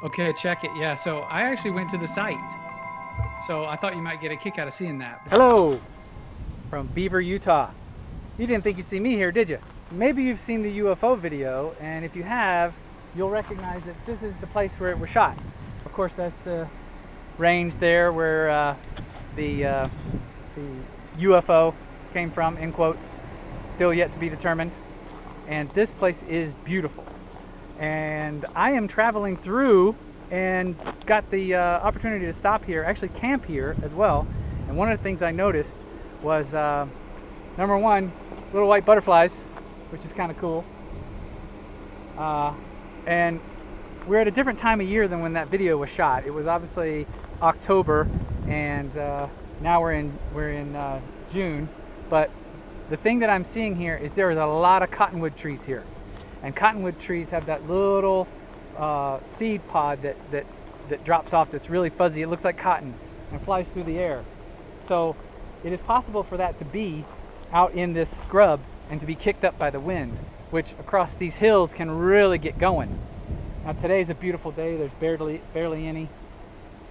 Okay, check it. Yeah, so I actually went to the site. So I thought you might get a kick out of seeing that. Hello from Beaver, Utah. You didn't think you'd see me here, did you? Maybe you've seen the UFO video, and if you have, you'll recognize that this is the place where it was shot. Of course, that's the range there where the UFO came from, in quotes, still yet to be determined. And this place is beautiful. And I am traveling through and got the opportunity to stop here, actually camp here as well. And one of the things I noticed was, number one, little white butterflies, which is kind of cool. And we're at a different time of year than when that video was shot. It was obviously October, and now we're in June. But the thing that I'm seeing here is there is a lot of cottonwood trees here. And cottonwood trees have that little seed pod that drops off that's really fuzzy. It looks like cotton and flies through the air. So it is possible for that to be out in this scrub and to be kicked up by the wind, which across these hills can really get going. Now today's a beautiful day. There's barely any.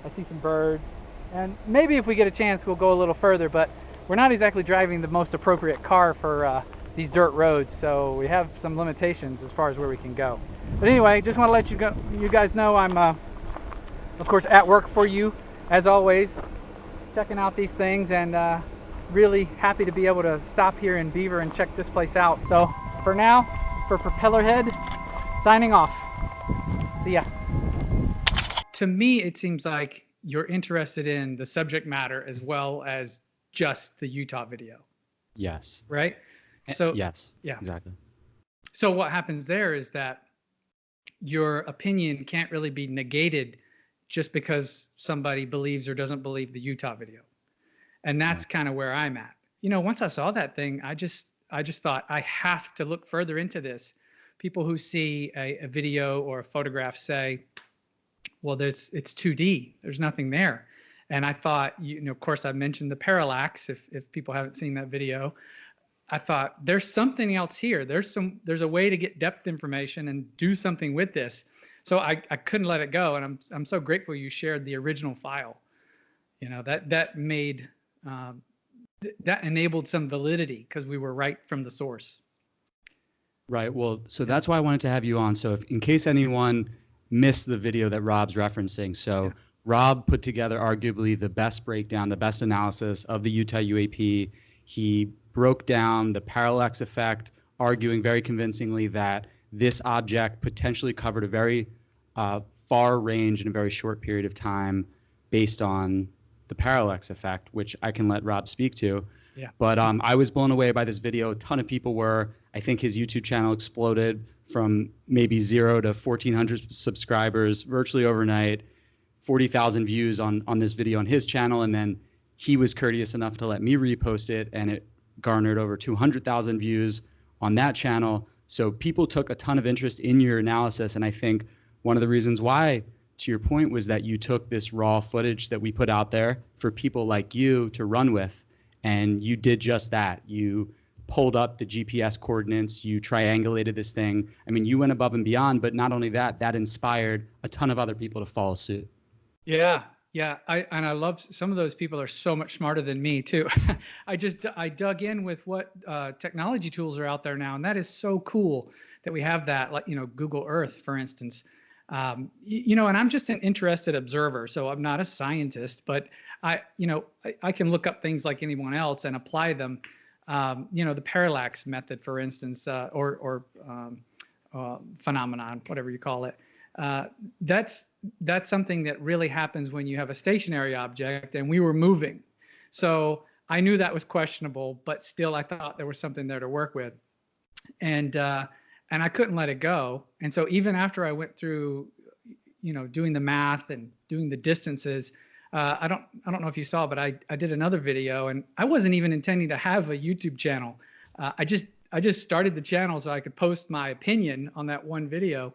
I see some birds. And maybe if we get a chance, we'll go a little further, but we're not exactly driving the most appropriate car for these dirt roads, so we have some limitations as far as where we can go. But anyway, just want to let you guys know I'm, of course, at work for you, as always, checking out these things, and really happy to be able to stop here in Beaver and check this place out. So for now, for Propellerhead, signing off. See ya. To me, it seems like you're interested in the subject matter as well as just the Utah video. Yes. Right? So yes, yeah, exactly. So what happens there is that your opinion can't really be negated just because somebody believes or doesn't believe the Utah video. And that's kind of where I'm at. You know, once I saw that thing, I just thought I have to look further into this. People who see a video or a photograph say, well, it's 2D. There's nothing there. And I thought, you know, of course, I mentioned the parallax. If people haven't seen that video, I thought there's something else here. There's a way to get depth information and do something with this. So I couldn't let it go, and I'm so grateful you shared the original file. You know, that made that enabled some validity because we were right from the source. Right. Well, so that's why I wanted to have you on. So if in case anyone missed the video that Rob's referencing, so Rob put together arguably the best breakdown, the best analysis of the Utah UAP. He broke down the parallax effect, arguing very convincingly that this object potentially covered a very far range in a very short period of time based on the parallax effect, which I can let Rob speak to. Yeah. But I was blown away by this video. A ton of people were. I think his YouTube channel exploded from maybe 0 to 1,400 subscribers virtually overnight, 40,000 views on this video on his channel, and then he was courteous enough to let me repost it, and it garnered over 200,000 views on that channel. So people took a ton of interest in your analysis, and I think one of the reasons why, to your point, was that you took this raw footage that we put out there for people like you to run with, and you did just that. You pulled up the GPS coordinates, you triangulated this thing. I mean, you went above and beyond, but not only that, that inspired a ton of other people to follow suit. Yeah. Yeah, I love some of those people are so much smarter than me too. I dug in with what technology tools are out there now, and that is so cool that we have that. Like, you know, Google Earth, for instance. You know, and I'm just an interested observer, so I'm not a scientist, but I can look up things like anyone else and apply them. You know, the parallax method, for instance, or phenomenon, whatever you call it. That's something that really happens when you have a stationary object, and we were moving. So I knew that was questionable, but still I thought there was something there to work with. And I couldn't let it go. And so even after I went through, you know, doing the math and doing the distances, I don't know if you saw, but I did another video, and I wasn't even intending to have a YouTube channel. I just started the channel so I could post my opinion on that one video.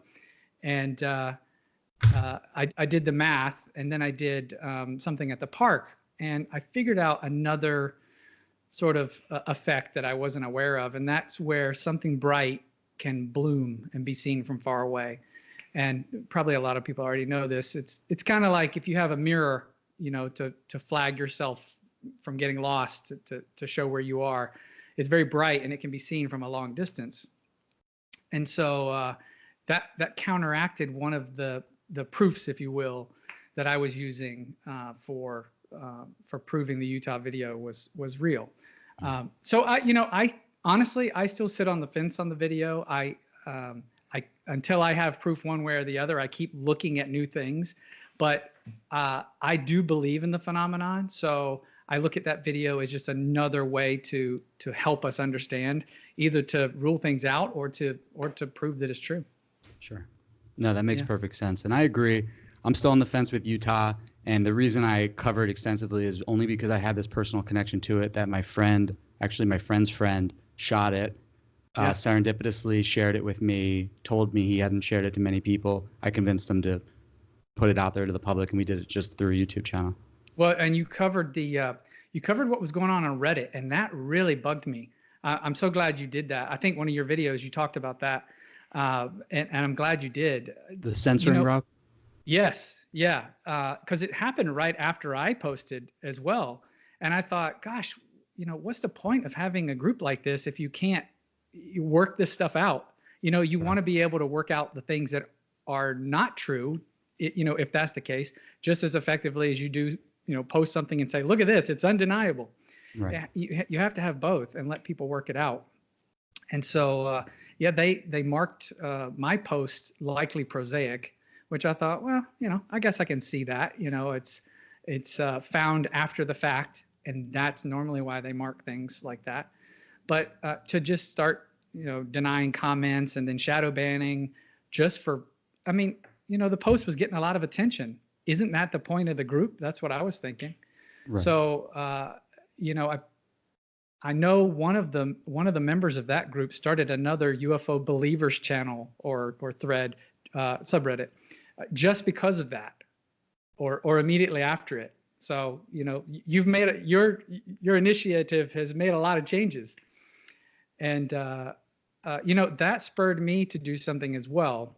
And I did the math, and then I did something at the park, and I figured out another sort of effect that I wasn't aware of, and that's where something bright can bloom and be seen from far away. And probably a lot of people already know this. It's kind of like if you have a mirror, to flag yourself from getting lost, to show where you are. It's very bright and it can be seen from a long distance. And so that counteracted one of the proofs, if you will, that I was using for proving the Utah video was real. So I honestly, I still sit on the fence on the video. I until I have proof one way or the other, I keep looking at new things. But I do believe in the phenomenon, so I look at that video as just another way to help us understand, either to rule things out or to prove that it's true. Sure. No, that makes perfect sense, and I agree. I'm still on the fence with Utah, and the reason I covered extensively is only because I had this personal connection to it, that my friend, actually my friend's friend, shot it. Serendipitously shared it with me, told me he hadn't shared it to many people. I convinced him to put it out there to the public, and we did it just through a YouTube channel. Well, and you covered what was going on Reddit, and that really bugged me. I'm so glad you did that. I think one of your videos you talked about that, and I'm glad you did. The censoring, Rob? Yes, yeah, because it happened right after I posted as well, and I thought, gosh, what's the point of having a group like this if you can't work this stuff out? You want to be able to work out the things that are not true, if that's the case, just as effectively as you do, post something and say, look at this, it's undeniable. Right. You have to have both and let people work it out. And so, they marked my post likely prosaic, which I thought, well, I guess I can see that. It's found after the fact, and that's normally why they mark things like that. But to just start, denying comments and then shadow banning just for, the post was getting a lot of attention. Isn't that the point of the group? That's what I was thinking. Right. So, I know one of the members of that group started another UFO believers channel or thread, subreddit, just because of that, or immediately after it. So, you've made your initiative has made a lot of changes. And, that spurred me to do something as well,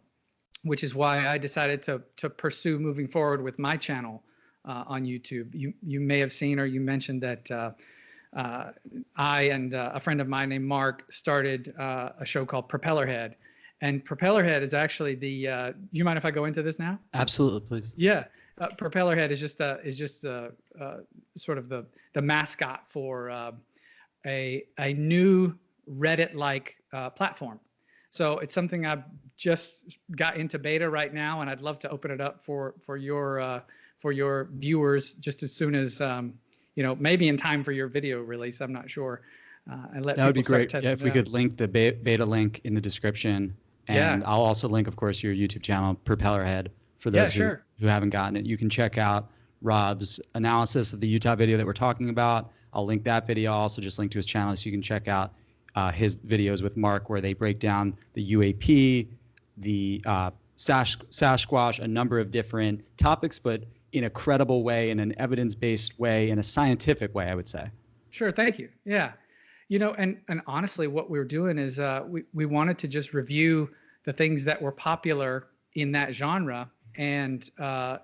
which is why I decided to pursue moving forward with my channel on YouTube. You may have seen, or you mentioned that I and a friend of mine named Mark started a show called Propellerhead. And Propellerhead is actually you mind if I go into this now? Absolutely, please. Yeah. Propellerhead is just sort of the mascot for a new Reddit-like platform. So it's something I've just got into beta right now, and I'd love to open it up for your viewers just as soon as maybe in time for your video release. I'm not sure. And let that would be great. Yeah, if we could link the beta link in the description, and I'll also link, of course, your YouTube channel, Propellerhead, for those who haven't gotten it. You can check out Rob's analysis of the Utah video that we're talking about. I'll link that video. I'll also just link to his channel so you can check out his videos with Mark, where they break down the UAP, the Sasquatch, a number of different topics, but in a credible way, in an evidence-based way, in a scientific way, I would say. Sure, thank you. Yeah, and honestly, what we were doing is we wanted to just review the things that were popular in that genre, and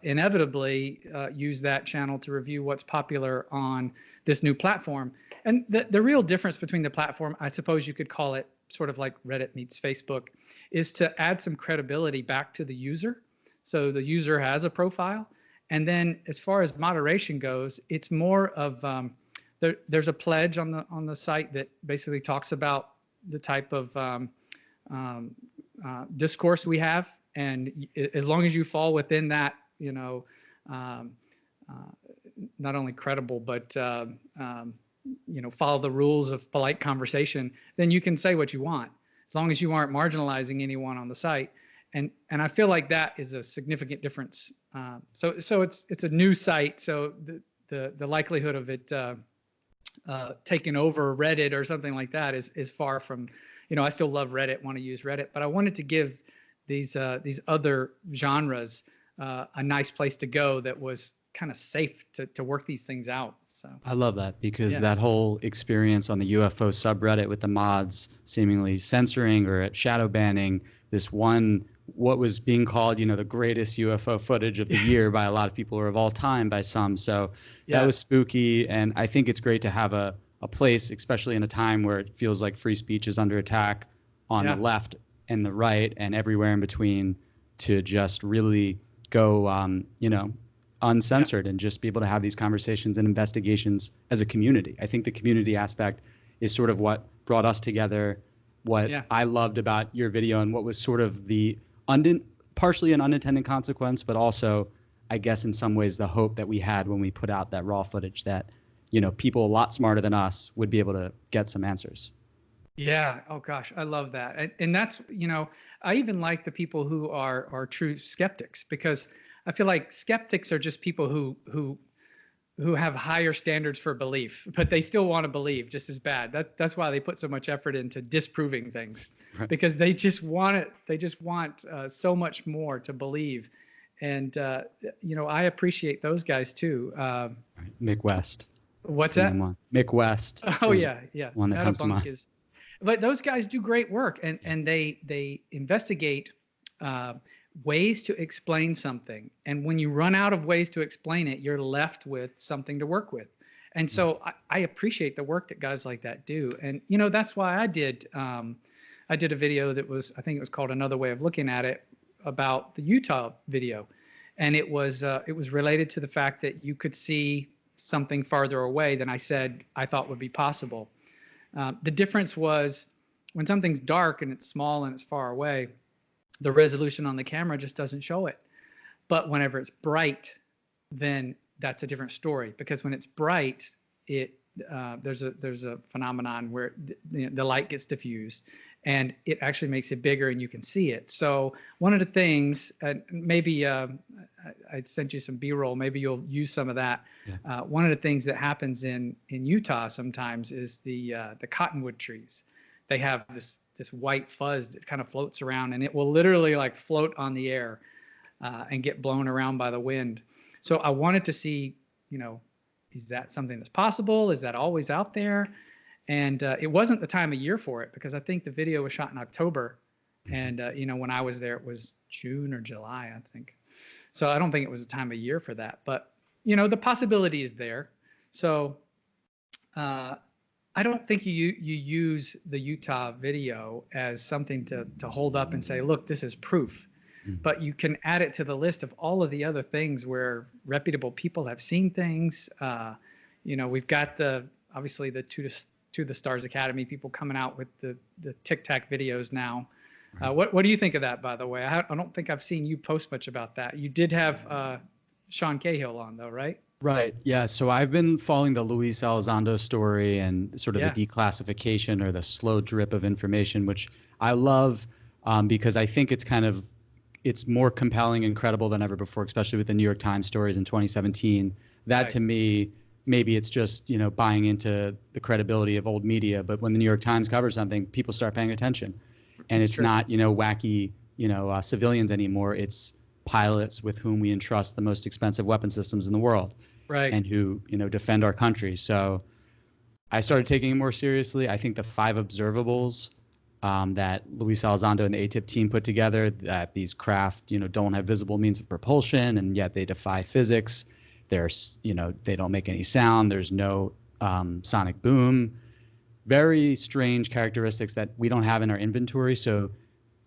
inevitably use that channel to review what's popular on this new platform. And the real difference between the platform, I suppose you could call it sort of like Reddit meets Facebook, is to add some credibility back to the user. So the user has a profile. And then as far as moderation goes, it's more of there's a pledge on the site that basically talks about the type of discourse we have. And as long as you fall within that, not only credible, but follow the rules of polite conversation, then you can say what you want, as long as you aren't marginalizing anyone on the site. And I feel like that is a significant difference. So it's a new site, so the likelihood of it taking over Reddit or something like that is far from. I still love Reddit, want to use Reddit, but I wanted to give these other genres a nice place to go that was kind of safe to work these things out. So I love that, because that whole experience on the UFO subreddit with the mods seemingly censoring or shadow banning this one what was being called, the greatest UFO footage of the year by a lot of people, or of all time by some. So that was spooky. And I think it's great to have a place, especially in a time where it feels like free speech is under attack on the left and the right and everywhere in between, to just really go, uncensored and just be able to have these conversations and investigations as a community. I think the community aspect is sort of what brought us together, what I loved about your video, and what was sort of the partially an unintended consequence, but also, I guess, in some ways, the hope that we had when we put out that raw footage that, people a lot smarter than us would be able to get some answers. Yeah. Oh gosh, I love that. And that's, I even like the people who are true skeptics, because I feel like skeptics are just people who have higher standards for belief, but they still want to believe just as bad. That's why they put so much effort into disproving things, because they just want it. They just want so much more to believe. And, I appreciate those guys too. Mick West. What's that? Mick West. Oh yeah. One that comes to mind. But those guys do great work, and they investigate ways to explain something. And when you run out of ways to explain it, you're left with something to work with. And so I appreciate the work that guys like that do. And, that's why I did a video that was, I think it was called Another Way of Looking at It, about the Utah video. And it was related to the fact that you could see something farther away than I said I thought would be possible. The difference was, when something's dark and it's small and it's far away, the resolution on the camera just doesn't show it. But whenever it's bright, then that's a different story, because when it's bright, there's a phenomenon where the light gets diffused, and it actually makes it bigger and you can see it. So one of the things, maybe I sent you some B-roll, maybe you'll use some of that. Yeah. One of the things that happens in Utah sometimes is the cottonwood trees. They have this white fuzz that kind of floats around, and it will literally like float on the air and get blown around by the wind. So I wanted to see, is that something that's possible? Is that always out there? And it wasn't the time of year for it, because I think the video was shot in October. And, when I was there, it was June or July, I think. So I don't think it was the time of year for that. But, the possibility is there. So I don't think you use the Utah video as something to hold up and say, look, this is proof. But you can add it to the list of all of the other things where reputable people have seen things. We've got obviously the To the Stars Academy people coming out with the Tic-Tac videos now. What do you think of that, by the way? I don't think I've seen you post much about that. You did have Sean Cahill on, though, right? Right. Yeah. So I've been following the Luis Elizondo story and sort of the declassification, or the slow drip of information, which I love because I think it's more compelling and credible than ever before, especially with the New York Times stories in 2017. That to me, maybe it's just, buying into the credibility of old media. But when the New York Times covers something, people start paying attention. And it's not, wacky, civilians anymore. It's pilots with whom we entrust the most expensive weapon systems in the world. Right. And who, defend our country. So I started taking it more seriously. I think the 5 observables that Luis Elizondo and the ATIP team put together, that these craft, don't have visible means of propulsion, and yet they defy physics. There's, they don't make any sound. There's no sonic boom. Very strange characteristics that we don't have in our inventory. So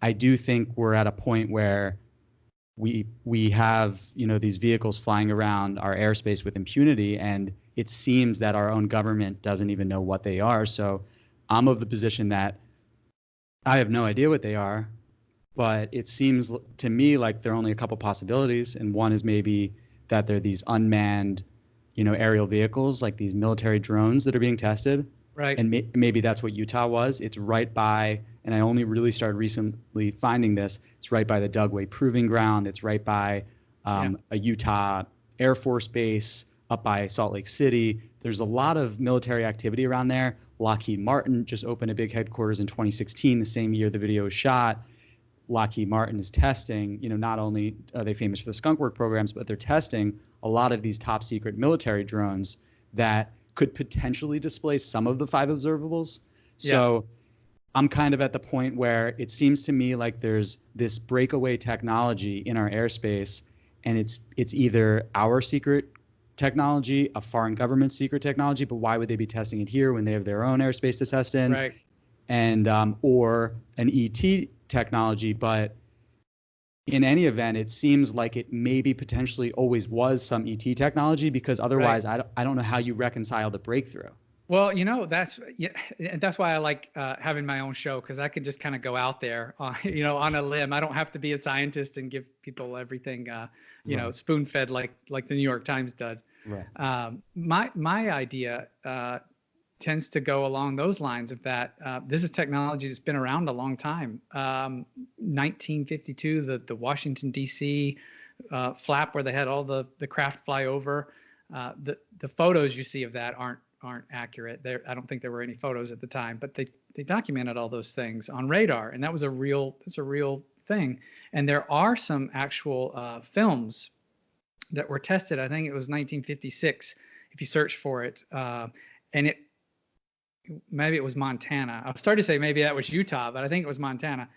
I do think we're at a point where we have, these vehicles flying around our airspace with impunity, and it seems that our own government doesn't even know what they are. So I'm of the position that I have no idea what they are, but it seems to me like there are only a couple possibilities. And one is maybe that they're these unmanned, aerial vehicles, like these military drones that are being tested. Right. And maybe that's what Utah was. It's right by, and I only really started recently finding this, it's right by the Dugway Proving Ground. It's right by a Utah Air Force base up by Salt Lake City. There's a lot of military activity around there. Lockheed Martin just opened a big headquarters in 2016, the same year the video was shot. Lockheed Martin is testing, not only are they famous for the skunk work programs, but they're testing a lot of these top secret military drones that could potentially displace some of the 5 observables. So I'm kind of at the point where it seems to me like there's this breakaway technology in our airspace, and it's either our secret technology, a foreign government secret technology, but why would they be testing it here when they have their own airspace to test in? Right. And or an ET technology, but in any event, it seems like it maybe potentially always was some ET technology, because otherwise I don't know how you reconcile the breakthrough. Well, that's why I like having my own show, because I can just kind of go out there, on a limb. I don't have to be a scientist and give people everything, spoon-fed like the New York Times did. Right. My idea tends to go along those lines of that. This is technology that's been around a long time. 1952, the Washington D.C. Flap, where they had all the craft fly over. The photos you see of that aren't accurate. I don't think there were any photos at the time, but they documented all those things on radar, and that's a real thing. And there are some actual films that were tested. I think it was 1956, if you search for it, and maybe it was Montana. I was starting to say maybe that was Utah, but I think it was Montana.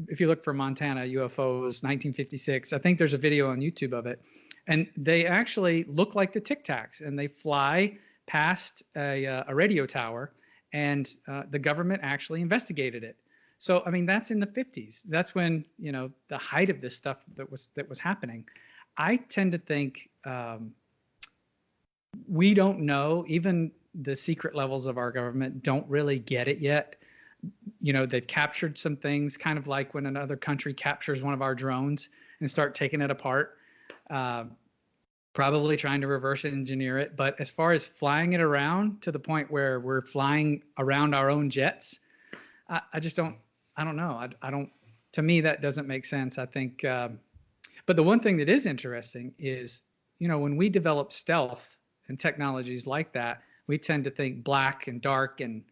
If you look for Montana UFOs 1956, I think there's a video on YouTube of it, and they actually look like the Tic-Tacs, and they fly past a radio tower, and the government actually investigated it. So I mean, that's in the 50s. That's when the height of this stuff that was happening. I tend to think we don't know, even the secret levels of our government don't really get it yet. They've captured some things, kind of like when another country captures one of our drones and start taking it apart, probably trying to reverse engineer it. But as far as flying it around to the point where we're flying around our own jets, I don't know. To me, that doesn't make sense. I think, but the one thing that is interesting is, when we develop stealth and technologies like that, we tend to think black and dark and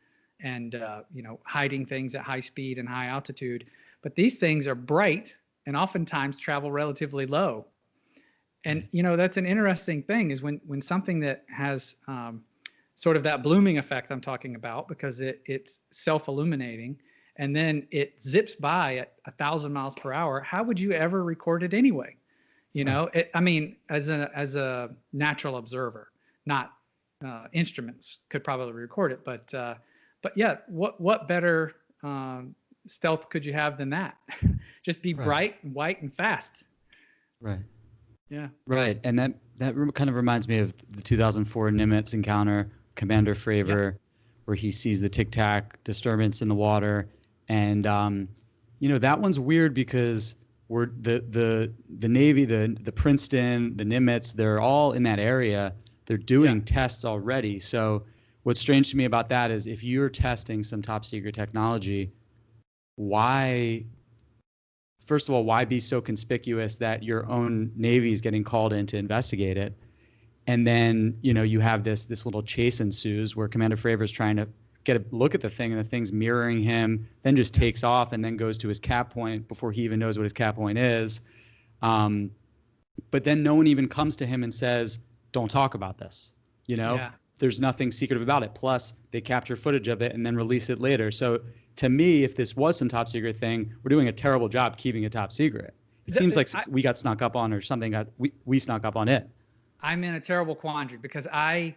hiding things at high speed and high altitude. But these things are bright and oftentimes travel relatively low. And that's an interesting thing, is when something that has sort of that blooming effect I'm talking about, because it's self-illuminating, and then it zips by at 1,000 miles per hour. How would you ever record it anyway? As a natural observer, not instruments could probably record it, but yeah, what better stealth could you have than that? Just be bright, white, and fast. Right. Yeah. Right, and that kind of reminds me of the 2004 Nimitz encounter, Commander Fravor, where he sees the Tic-Tac disturbance in the water, and that one's weird because we're the Navy, the Princeton, the Nimitz, they're all in that area. They're doing tests already. So what's strange to me about that is, if you're testing some top secret technology, first of all, why be so conspicuous that your own Navy is getting called in to investigate it? And then, you have this little chase ensues where Commander Fravor is trying to get a look at the thing, and the thing's mirroring him, then just takes off and then goes to his cap point before he even knows what his cap point is. But then no one even comes to him and says, don't talk about this. There's nothing secretive about it. Plus, they capture footage of it and then release it later. So to me, if this was some top secret thing, we're doing a terrible job keeping it top secret. It seems like we got snuck up on, or something we snuck up on it. I'm in a terrible quandary, because I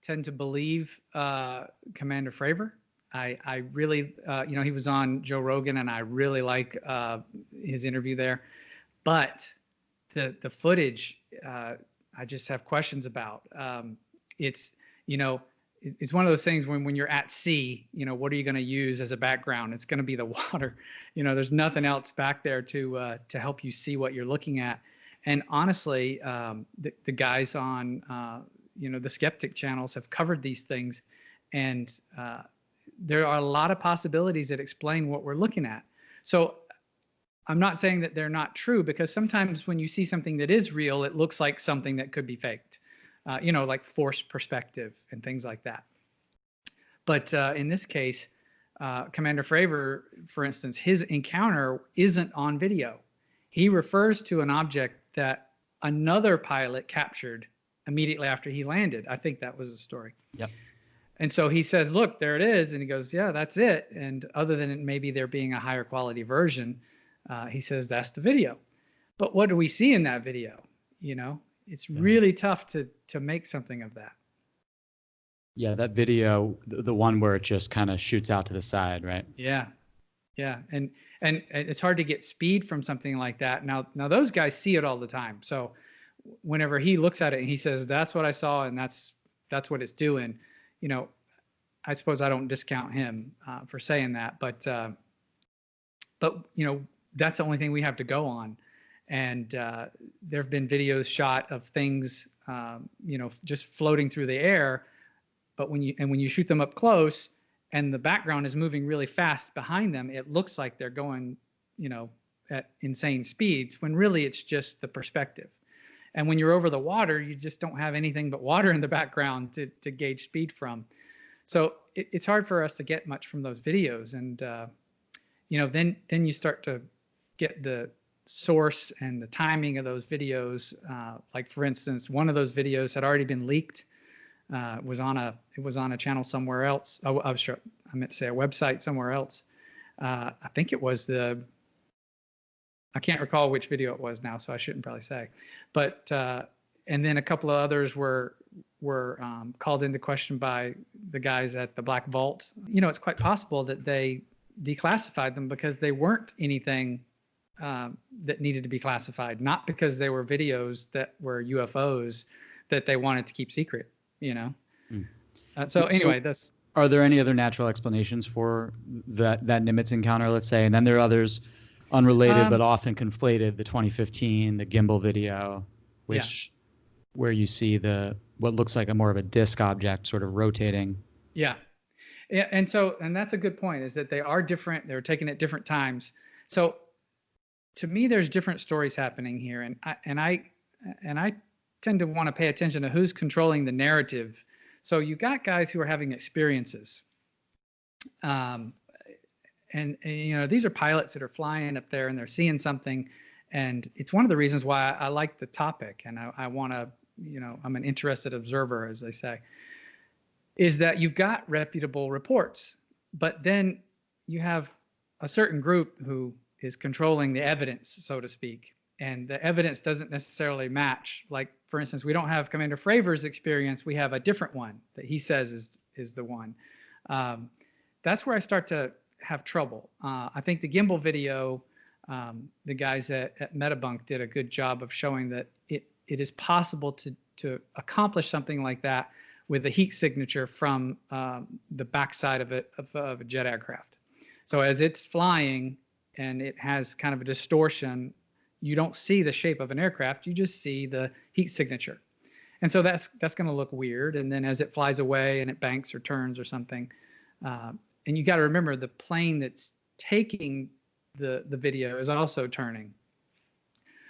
tend to believe Commander Fravor. I really, he was on Joe Rogan, and I really like his interview there. But the footage, I just have questions about. It's one of those things when you're at sea, what are you going to use as a background? It's going to be the water. There's nothing else back there to help you see what you're looking at. And honestly, the guys on the skeptic channels have covered these things, and there are a lot of possibilities that explain what we're looking at. So I'm not saying that they're not true, because sometimes when you see something that is real, it looks like something that could be faked, like forced perspective and things like that. But in this case, Commander Fravor, for instance, his encounter isn't on video. He refers to an object that another pilot captured immediately after he landed. I think that was the story. Yep. And so he says, look, there it is. And he goes, yeah, that's it. And other than it maybe there being a higher quality version, he says, that's the video. But what do we see in that video? You know, it's really tough to make something of that. Yeah, that video, the one where it just kind of shoots out to the side, right? Yeah. Yeah. And it's hard to get speed from something like that. Now those guys see it all the time. So whenever he looks at it and he says, that's what I saw and that's what it's doing, you know, I suppose I don't discount him for saying that, but you know, that's the only thing we have to go on. And there have been videos shot of things, you know, just floating through the air. But when you shoot them up close and the background is moving really fast behind them, it looks like they're going, you know, at insane speeds when really it's just the perspective. And when you're over the water, you just don't have anything but water in the background to gauge speed from. So it's hard for us to get much from those videos. And, you know, then you start to get the source and the timing of those videos. Like for instance, one of those videos had already been leaked. It was on a channel somewhere else. Oh, I meant to say a website somewhere else. I think it was I can't recall which video it was now, so I shouldn't probably say. But and then a couple of others were called into question by the guys at the Black Vault. You know, it's quite possible that they declassified them because they weren't anything that needed to be classified, not because they were videos that were UFOs that they wanted to keep secret. You know. So anyway, that's. Are there any other natural explanations for that Nimitz encounter, let's say? And then there are others unrelated but often conflated, the 2015, the Gimbal video, where you see what looks like more of a disc object sort of rotating. Yeah. Yeah, and that's a good point, is that they are different. They're taken at different times. So to me, there's different stories happening here, and I tend to want to pay attention to who's controlling the narrative. So you got guys who are having experiences, and you know, these are pilots that are flying up there and they're seeing something, and it's one of the reasons why I like the topic, and I want to, you know, I'm an interested observer, as they say, is that you've got reputable reports, but then you have a certain group who is controlling the evidence, so to speak. And the evidence doesn't necessarily match. Like, for instance, we don't have Commander Fravor's experience. We have a different one that he says is the one. That's where I start to have trouble. I think the Gimbal video, the guys at Metabunk did a good job of showing that it is possible to accomplish something like that with a heat signature from the backside of a jet aircraft. So as it's flying and it has kind of a distortion, you don't see the shape of an aircraft, you just see the heat signature. And so that's going to look weird. And then as it flies away and it banks or turns or something, and you got to remember the plane that's taking the video is also turning.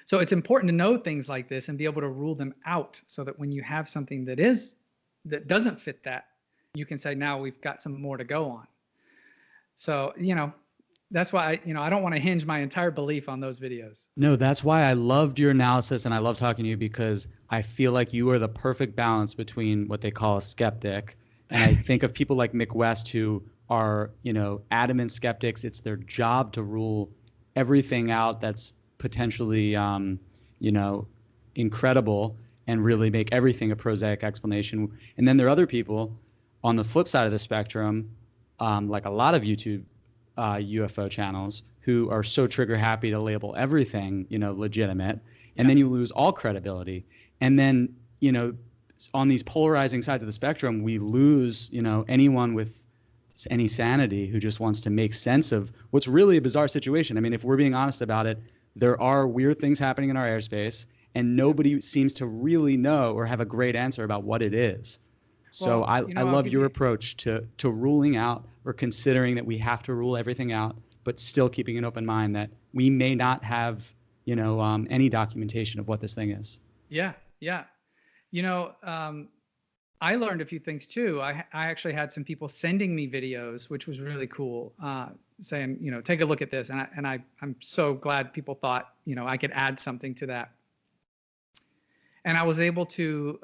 So it's important to know things like this and be able to rule them out, so that when you have something that doesn't fit that, you can say, now we've got some more to go on. So, you know, that's why I don't want to hinge my entire belief on those videos. No, that's why I loved your analysis, and I love talking to you, because I feel like you are the perfect balance between what they call a skeptic. And I think of people like Mick West, who are, you know, adamant skeptics. It's their job to rule everything out that's potentially, you know, incredible, and really make everything a prosaic explanation. And then there are other people on the flip side of the spectrum, like a lot of YouTube UFO channels, who are so trigger happy to label everything, you know, legitimate, and then you lose all credibility. And then, you know, on these polarizing sides of the spectrum, we lose, you know, anyone with any sanity who just wants to make sense of what's really a bizarre situation. I mean, if we're being honest about it, there are weird things happening in our airspace, and nobody seems to really know or have a great answer about what it is. So I love your approach to ruling out, or considering that we have to rule everything out, but still keeping an open mind that we may not have, you know, any documentation of what this thing is. Yeah, yeah. You know, I learned a few things too. I actually had some people sending me videos, which was really cool, saying, you know, take a look at this. And I'm so glad people thought, you know, I could add something to that. And I was able to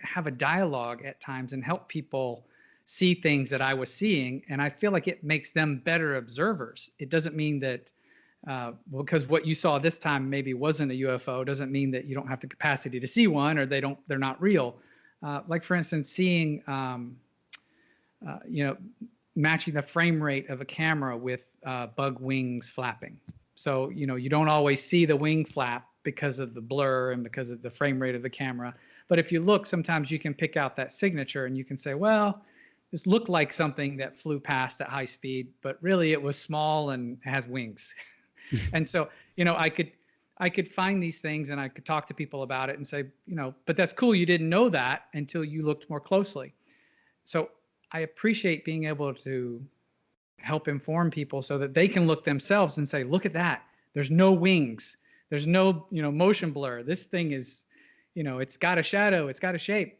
have a dialogue at times and help people see things that I was seeing, and I feel like it makes them better observers. It doesn't mean that because what you saw this time maybe wasn't a UFO doesn't mean that you don't have the capacity to see one, or they're not real. Like for instance, seeing matching the frame rate of a camera with bug wings flapping. So you don't always see the wing flap because of the blur and because of the frame rate of the camera. But if you look, sometimes you can pick out that signature and you can say, well, this looked like something that flew past at high speed, but really it was small and has wings. And so, I could find these things and I could talk to people about it and say, but that's cool. You didn't know that until you looked more closely. So I appreciate being able to help inform people so that they can look themselves and say, look at that. There's no wings. There's no, motion blur. This thing is, it's got a shadow. It's got a shape.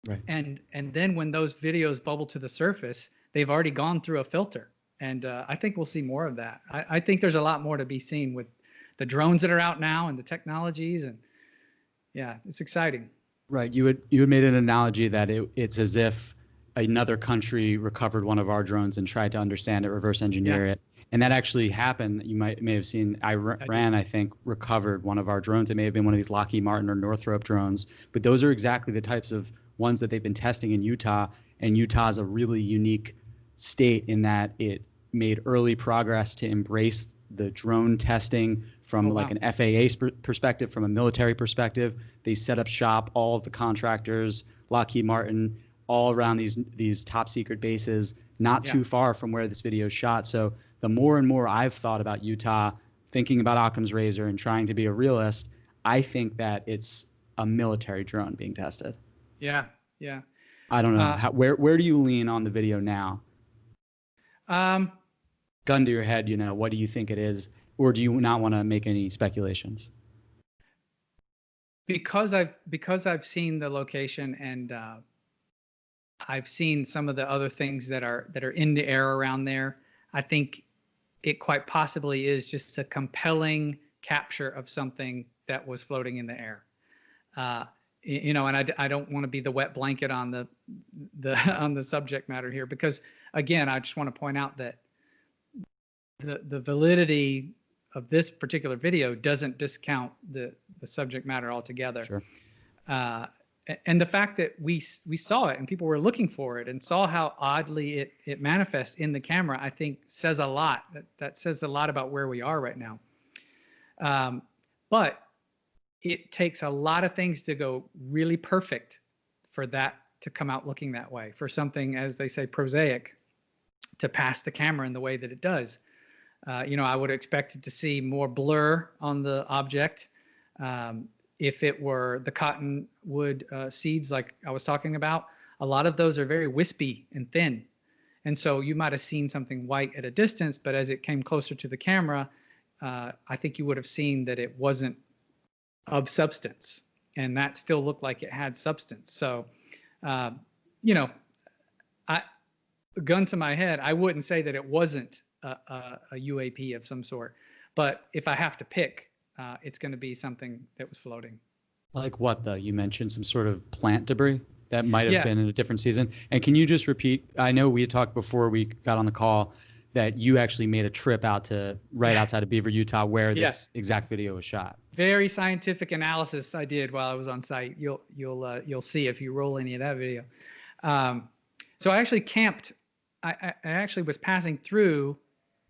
Right. And then when those videos bubble to the surface, they've already gone through a filter. And I think we'll see more of that. I think there's a lot more to be seen with the drones that are out now and the technologies. And yeah, it's exciting. Right. You had made an analogy that it's as if another country recovered one of our drones and tried to understand it, reverse engineer it. And that actually happened. You may have seen Iran, I think, recovered one of our drones. It may have been one of these Lockheed Martin or Nvrtr drones. But those are exactly the types of ones that they've been testing in Utah. And Utah is a really unique state in that it made early progress to embrace the drone testing from an FAA perspective, from a military perspective. They set up shop, all of the contractors, Lockheed Martin, all around these top secret bases, not too far from where this video is shot. So the more and more I've thought about Utah, thinking about Occam's razor and trying to be a realist, I think that it's a military drone being tested. Yeah. I don't know. Where do you lean on the video now? Gun to your head, what do you think it is? Or do you not want to make any speculations? Because I've seen the location and I've seen some of the other things that are in the air around there, I think it quite possibly is just a compelling capture of something that was floating in the air. And I don't want to be the wet blanket on the subject matter here, because again, I just want to point out that the validity of this particular video doesn't discount the subject matter altogether. Sure. And the fact that we saw it and people were looking for it and saw how oddly it manifests in the camera, I think says a lot. That says a lot about where we are right now. But it takes a lot of things to go really perfect for that to come out looking that way, for something, as they say, prosaic, to pass the camera in the way that it does. I would have expected to see more blur on the object. If it were the cottonwood seeds like I was talking about, a lot of those are very wispy and thin. And so you might have seen something white at a distance, but as it came closer to the camera, I think you would have seen that it wasn't of substance, and that still looked like it had substance. So, gun to my head, I wouldn't say that it wasn't a UAP of some sort, but if I have to pick, it's going to be something that was floating. Like what, though? You mentioned some sort of plant debris that might have been in a different season. And can you just repeat? I know we talked before we got on the call that you actually made a trip out to right outside of Beaver, Utah, where this exact video was shot. Very scientific analysis I did while I was on site. You'll see if you roll any of that video. So I actually camped. I actually was passing through,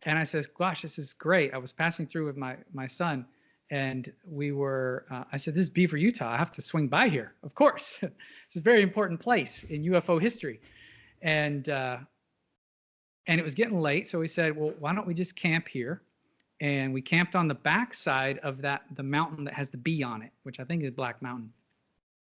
and I says, "Gosh, this is great." I was passing through with my son, and we were. I said, "This is Beaver, Utah. I have to swing by here, of course. It's a very important place in UFO history," and it was getting late, so we said, "Well, why don't we just camp here?" And we camped on the back side of the mountain that has the B on it, which I think is Black Mountain.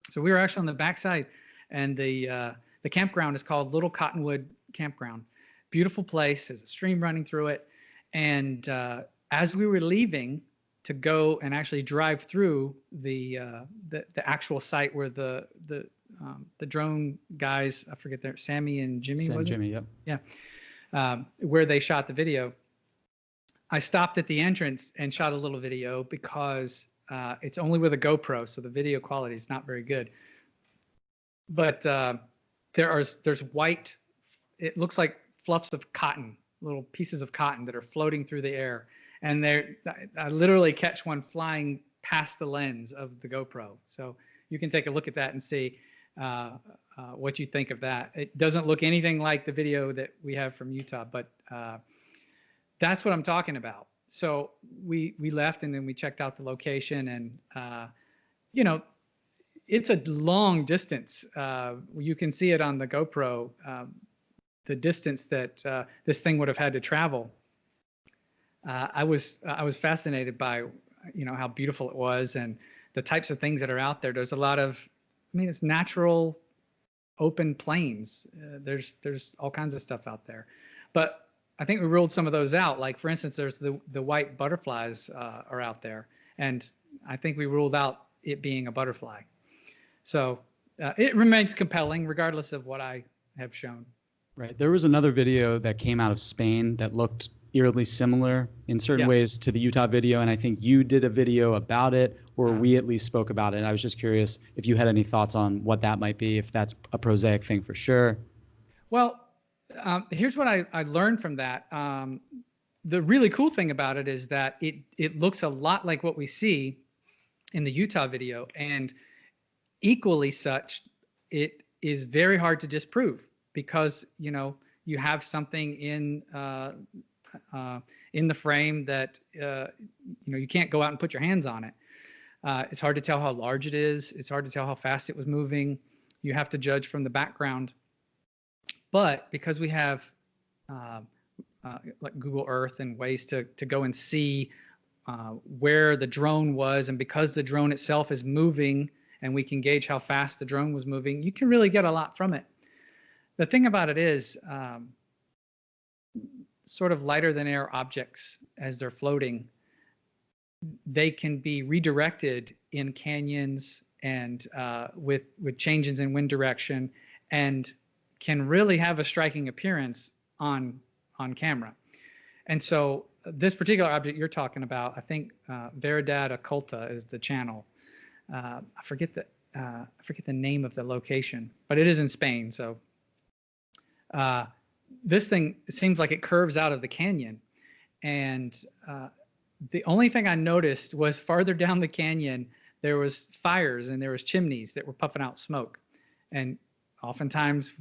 So we were actually on the back side, and the campground is called Little Cottonwood Campground. Beautiful place. There's a stream running through it. And as we were leaving to go and actually drive through the actual site where the drone guys, I forget their, Sammy and Jimmy, Jimmy, yep. Yeah. Where they shot the video, I stopped at the entrance and shot a little video because it's only with a GoPro, so the video quality is not very good. But there's white it looks like fluffs of cotton, little pieces of cotton that are floating through the air. And I literally catch one flying past the lens of the GoPro. So you can take a look at that and see what you think of that. It doesn't look anything like the video that we have from Utah, but that's what I'm talking about. So we left, and then we checked out the location, and you know, it's a long distance. You can see it on the GoPro, the distance that this thing would have had to travel. I was fascinated by, you know, how beautiful it was and the types of things that are out there. There's a lot of, I mean, it's natural open plains. There's all kinds of stuff out there, but I think we ruled some of those out. Like, for instance, there's the white butterflies are out there, and I think we ruled out it being a butterfly. So it remains compelling regardless of what I have shown. Right. There was another video that came out of Spain that looked eerily similar in certain ways to the Utah video, and I think you did a video about it, or we at least spoke about it. I was just curious if you had any thoughts on what that might be, if that's a prosaic thing for sure. Well, here's what I learned from that. The really cool thing about it is that it looks a lot like what we see in the Utah video, and equally such, it is very hard to disprove, because, you know, you have something in the frame that you know, you can't go out and put your hands on it. It's hard to tell how large it is. It's hard to tell how fast it was moving. You have to judge from the background. But because we have like Google Earth and ways to go and see where the drone was, and because the drone itself is moving and we can gauge how fast the drone was moving, you can really get a lot from it. The thing about it is, sort of lighter than air objects, as they're floating, they can be redirected in canyons and with changes in wind direction, and can really have a striking appearance on camera. And so this particular object you're talking about, I think Veridad Occulta is the channel. I forget the name of the location, but it is in Spain. So this thing, it seems like it curves out of the canyon, and the only thing I noticed was farther down the canyon there was fires and there was chimneys that were puffing out smoke, and oftentimes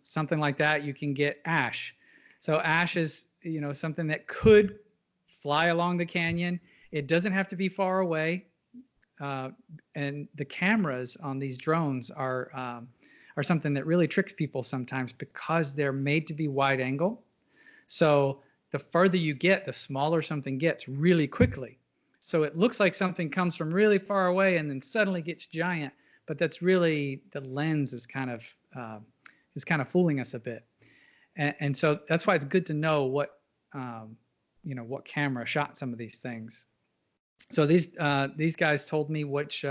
something like that you can get ash. So ash is, you know, something that could fly along the canyon. It doesn't have to be far away, and the cameras on these drones are something that really tricks people sometimes, because they're made to be wide angle. So the further you get, the smaller something gets really quickly. So it looks like something comes from really far away and then suddenly gets giant, but that's really, the lens is kind of fooling us a bit. And so that's why it's good to know what, you know, what camera shot some of these things. So these guys told me which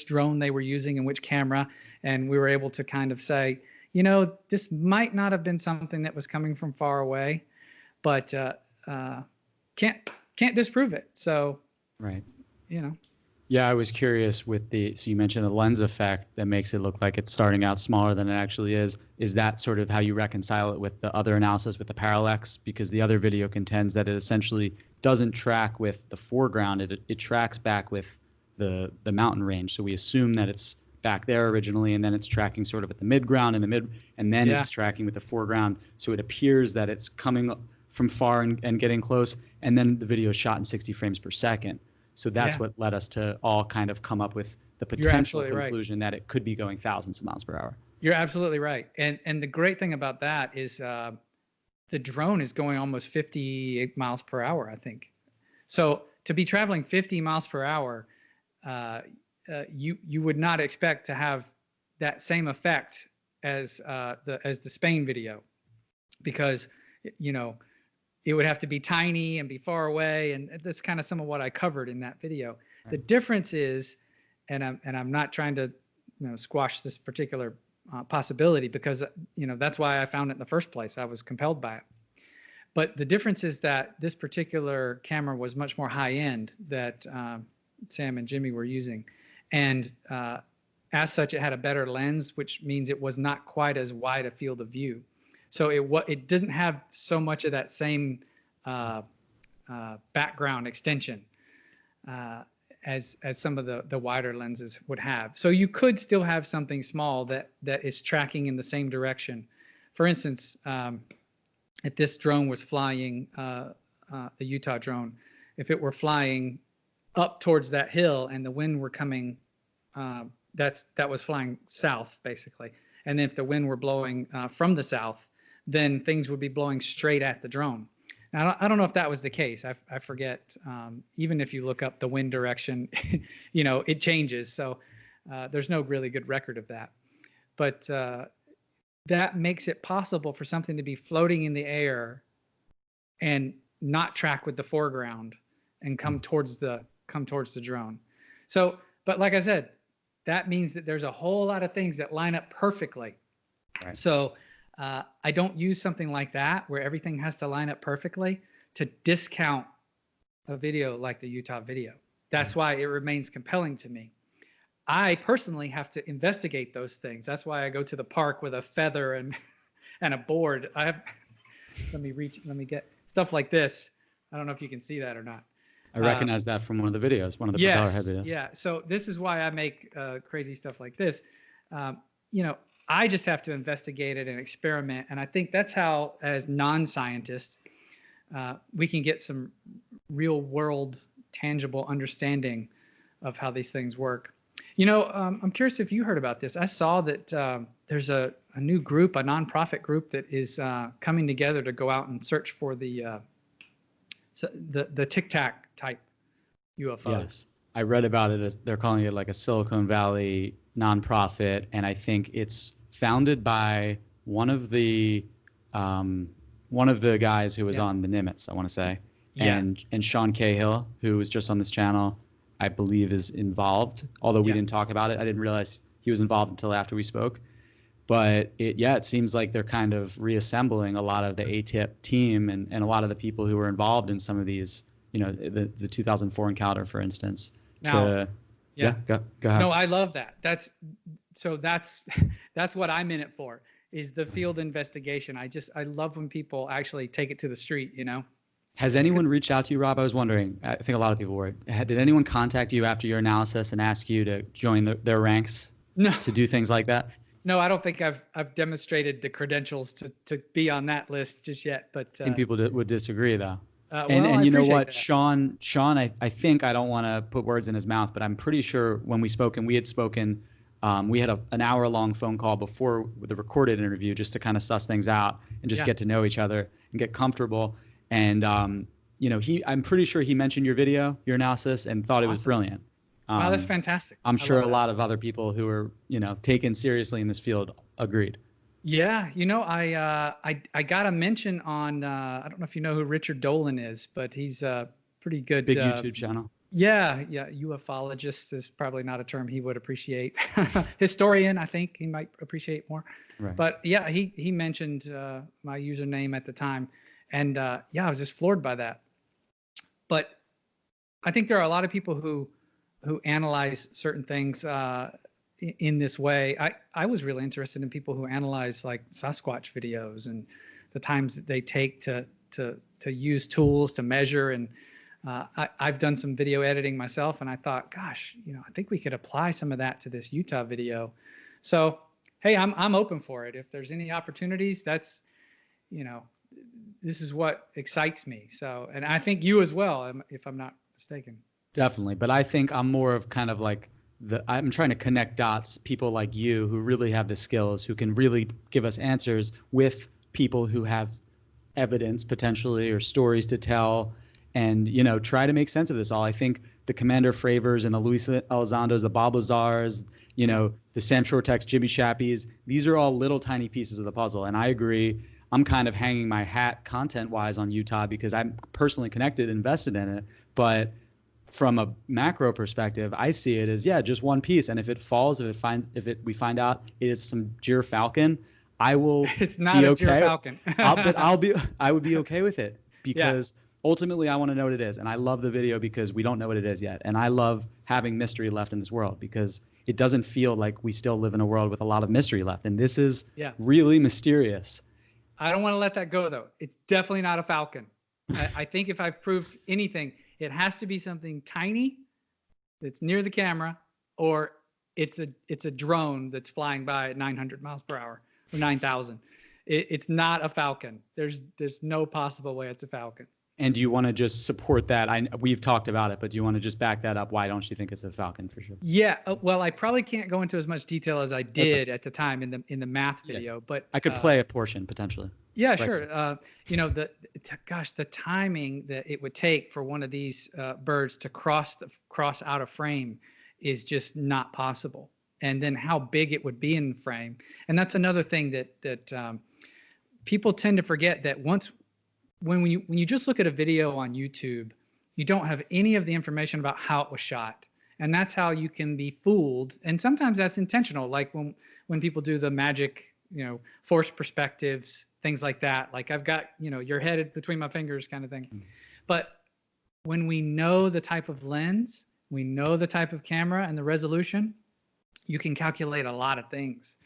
drone they were using and which camera, and we were able to kind of say, you know, this might not have been something that was coming from far away, but can't disprove it. So, right, you know. Yeah, I was curious with so you mentioned the lens effect that makes it look like it's starting out smaller than it actually is. Is that sort of how you reconcile it with the other analysis with the parallax? Because the other video contends that it essentially doesn't track with the foreground. It tracks back with the mountain range. So we assume that it's back there originally, and then it's tracking sort of at the midground and then it's tracking with the foreground. So it appears that it's coming from far and getting close, and then the video is shot in 60 frames per second. So that's what led us to all kind of come up with the potential conclusion that it could be going thousands of miles per hour. You're absolutely right. And the great thing about that is the drone is going almost 58 miles per hour, I think. So to be traveling 50 miles per hour, you would not expect to have that same effect as the Spain video, because, you know, it would have to be tiny and be far away, and that's kind of some of what I covered in that video. Right. The difference is, and I'm not trying to, you know, squash this particular possibility, because, you know, that's why I found it in the first place. I was compelled by it. But the difference is that this particular camera was much more high end that Sam and Jimmy were using, and as such, it had a better lens, which means it was not quite as wide a field of view. So it didn't have so much of that same background extension as some of the wider lenses would have. So you could still have something small that is tracking in the same direction. For instance, if this drone was flying, the Utah drone, if it were flying up towards that hill and the wind were coming, that was flying south basically. And if the wind were blowing from the south, then things would be blowing straight at the drone. Now, I don't know if that was the case. I forget. Even if you look up the wind direction, it changes. So there's no really good record of that. But that makes it possible for something to be floating in the air and not track with the foreground and come towards the drone. So, but like I said, that means that there's a whole lot of things that line up perfectly. Right. So I don't use something like that where everything has to line up perfectly to discount a video like the Utah video. That's why it remains compelling to me. I personally have to investigate those things. That's why I go to the park with a feather and a board. Let me get stuff like this. I don't know if you can see that or not. I recognize that from one of the videos, one of the Propellerhead videos. Yeah. So this is why I make crazy stuff like this. I just have to investigate it and experiment. And I think that's how, as non-scientists, we can get some real world, tangible understanding of how these things work. I'm curious if you heard about this. I saw that there's a new group, a nonprofit group that is coming together to go out and search for the Tic-Tac type UFOs. Yes, I read about it as they're calling it like a Silicon Valley nonprofit, and I think it's founded by one of the guys who was on the Nimitz, I want to say, and Sean Cahill, who was just on this channel, I believe is involved. Although we didn't talk about it, I didn't realize he was involved until after we spoke. But it seems like they're kind of reassembling a lot of the ATIP team and a lot of the people who were involved in some of these, the 2004 encounter, for instance. Now, go ahead. No, I love that. That's what I'm in it for, is the field investigation. I love when people actually take it to the street, Has anyone reached out to you, Rob? I was wondering. I think a lot of people were. Did anyone contact you after your analysis and ask you to join their ranks? No. To do things like that? No, I don't think I've demonstrated the credentials to be on that list just yet. But and people would disagree, though. And you know what, that. Sean, I think, I don't want to put words in his mouth, but I'm pretty sure when we had spoken, we had an hour-long phone call before the recorded interview just to kind of suss things out and just get to know each other and get comfortable. And I'm pretty sure he mentioned your video, your analysis, and thought it was brilliant. Wow, that's fantastic. I'm sure a lot of other people who are, taken seriously in this field agreed. Yeah, I got a mention on, I don't know if you know who Richard Dolan is, but he's a pretty good big YouTube channel. Yeah, ufologist is probably not a term he would appreciate. Historian, I think he might appreciate more. Right. But yeah, he mentioned my username at the time, and I was just floored by that. But I think there are a lot of people who analyze certain things in this way. I was really interested in people who analyze like Sasquatch videos and the times that they take to use tools to measure. And I've done some video editing myself, and I thought, gosh, I think we could apply some of that to this Utah video. So, hey, I'm open for it. If there's any opportunities, that's, this is what excites me. So, and I think you as well, if I'm not mistaken. Definitely. But I think I'm more of kind of like I'm trying to connect dots, people like you who really have the skills, who can really give us answers with people who have evidence potentially or stories to tell, and, try to make sense of this all. I think the Commander Fravors and the Luis Elizondos, the Bob Lazars, the Sam Shortecks, Jimmy Chappies, these are all little tiny pieces of the puzzle. And I agree. I'm kind of hanging my hat content-wise on Utah because I'm personally connected, invested in it. But from a macro perspective, I see it as just one piece. And if it falls, we find out it is some gyrfalcon, I will. It's not a gyrfalcon. I would be okay with it because ultimately I want to know what it is. And I love the video because we don't know what it is yet. And I love having mystery left in this world because it doesn't feel like we still live in a world with a lot of mystery left. And this is really mysterious. I don't want to let that go though. It's definitely not a falcon. I think if I've proved anything, it has to be something tiny that's near the camera, or it's a drone that's flying by at 900 miles per hour or 9,000. It's not a falcon. There's no possible way it's a falcon. And do you want to just support that? We've talked about it, but do you want to just back that up? Why don't you think it's a falcon for sure? Yeah, well, I probably can't go into as much detail as I did at the time in the math video, but I could play a portion potentially. Yeah, sure. You know, the timing that it would take for one of these birds to cross out of frame is just not possible. And then how big it would be in frame. And that's another thing that people tend to forget, that when you just look at a video on YouTube, you don't have any of the information about how it was shot. And that's how you can be fooled. And sometimes that's intentional, like when people do the magic, you know, forced perspectives, things like that. Like I've got, you know, your head between my fingers kind of thing. Mm-hmm. But when we know the type of lens, we know the type of camera and the resolution, you can calculate a lot of things.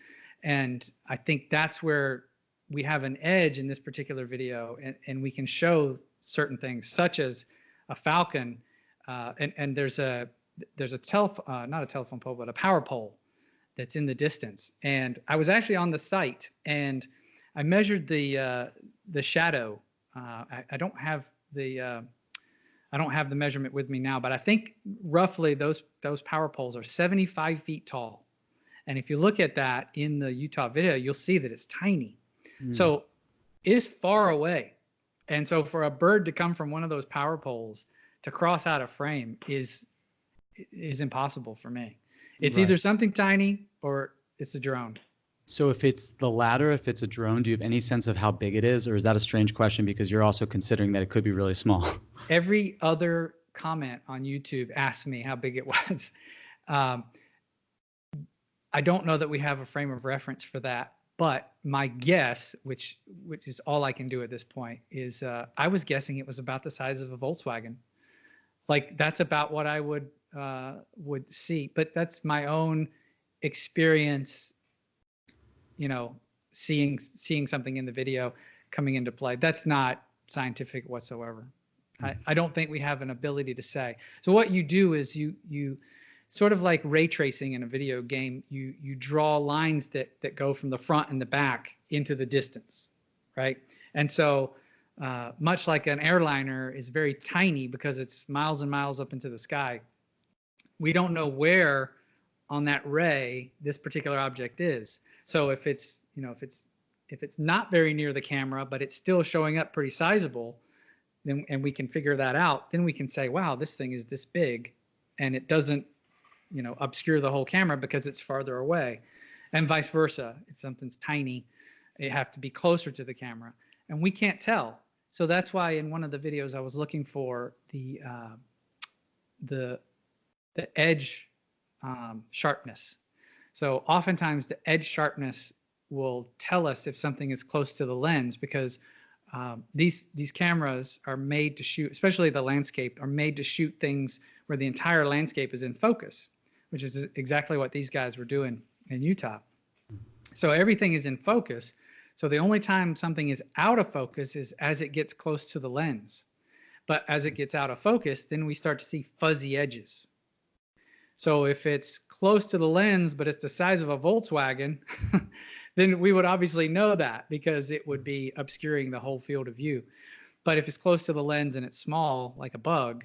And I think that's where we have an edge in this particular video, and we can show certain things, such as a falcon, and there's a not a telephone pole, but a power pole that's in the distance. And I was actually on the site, and I measured the shadow. I don't have the measurement with me now, but I think roughly those power poles are 75 feet tall. And if you look at that in the Utah video, you'll see that it's tiny. So it's far away. And so for a bird to come from one of those power poles to cross out of frame is impossible for me. It's either something tiny or it's a drone. So if it's the latter, if it's a drone, do you have any sense of how big it is? Or is that a strange question because you're also considering that it could be really small? Every other comment on YouTube asked me how big it was. I don't know that we have a frame of reference for that. But my guess, which is all I can do at this point, is I was guessing it was about the size of a Volkswagen. Like that's about what I would see. But that's my own experience, you know, seeing something in the video coming into play. That's not scientific whatsoever. I don't think we have an ability to say. So what you do is you sort of like ray tracing in a video game, you draw lines that go from the front and the back into the distance, right? And so much like an airliner is very tiny because it's miles and miles up into the sky, we don't know where on that ray this particular object is. So if it's not very near the camera, but it's still showing up pretty sizable, then, and we can figure that out, then we can say, wow, this thing is this big, and it doesn't, you know, obscure the whole camera because it's farther away, and vice versa. If something's tiny, it have to be closer to the camera, and we can't tell. So that's why in one of the videos I was looking for the edge sharpness. So oftentimes the edge sharpness will tell us if something is close to the lens, because these cameras are made to shoot, especially the landscape, are made to shoot things where the entire landscape is in focus, which is exactly what these guys were doing in Utah. So everything is in focus. So the only time something is out of focus is as it gets close to the lens. But as it gets out of focus, then we start to see fuzzy edges. So if it's close to the lens, but it's the size of a Volkswagen, then we would obviously know that because it would be obscuring the whole field of view. But if it's close to the lens and it's small, like a bug,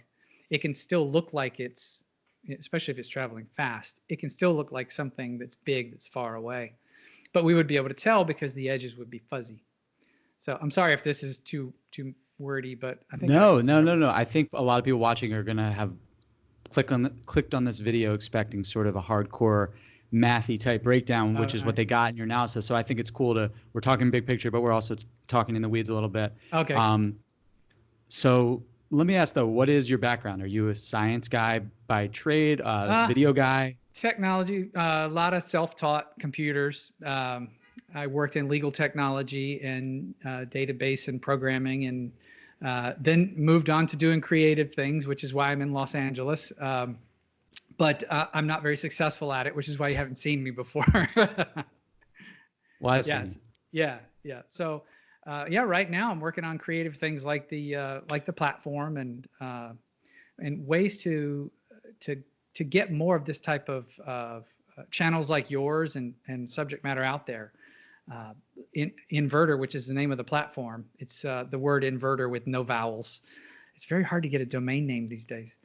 it can still look like it's, especially if it's traveling fast, it can still look like something that's big, that's far away. But we would be able to tell because the edges would be fuzzy. So I'm sorry if this is too wordy, but I think no. I think a lot of people watching are gonna have clicked on this video expecting sort of a hardcore mathy type breakdown, which is what they got in your analysis. So I think it's cool we're talking big picture, but we're also talking in the weeds a little bit. Okay. So let me ask though, what is your background? Are you a science guy by trade, video guy? Technology, a lot of self-taught computers. I worked in legal technology and database and programming, and then moved on to doing creative things, which is why I'm in Los Angeles. But I'm not very successful at it, which is why you haven't seen me before. Well, Yeah. So Yeah, right now I'm working on creative things like the platform and ways to get more of this type of channels like yours and subject matter out there. Nvrtr, which is the name of the platform. It's the word inverter with no vowels. It's very hard to get a domain name these days.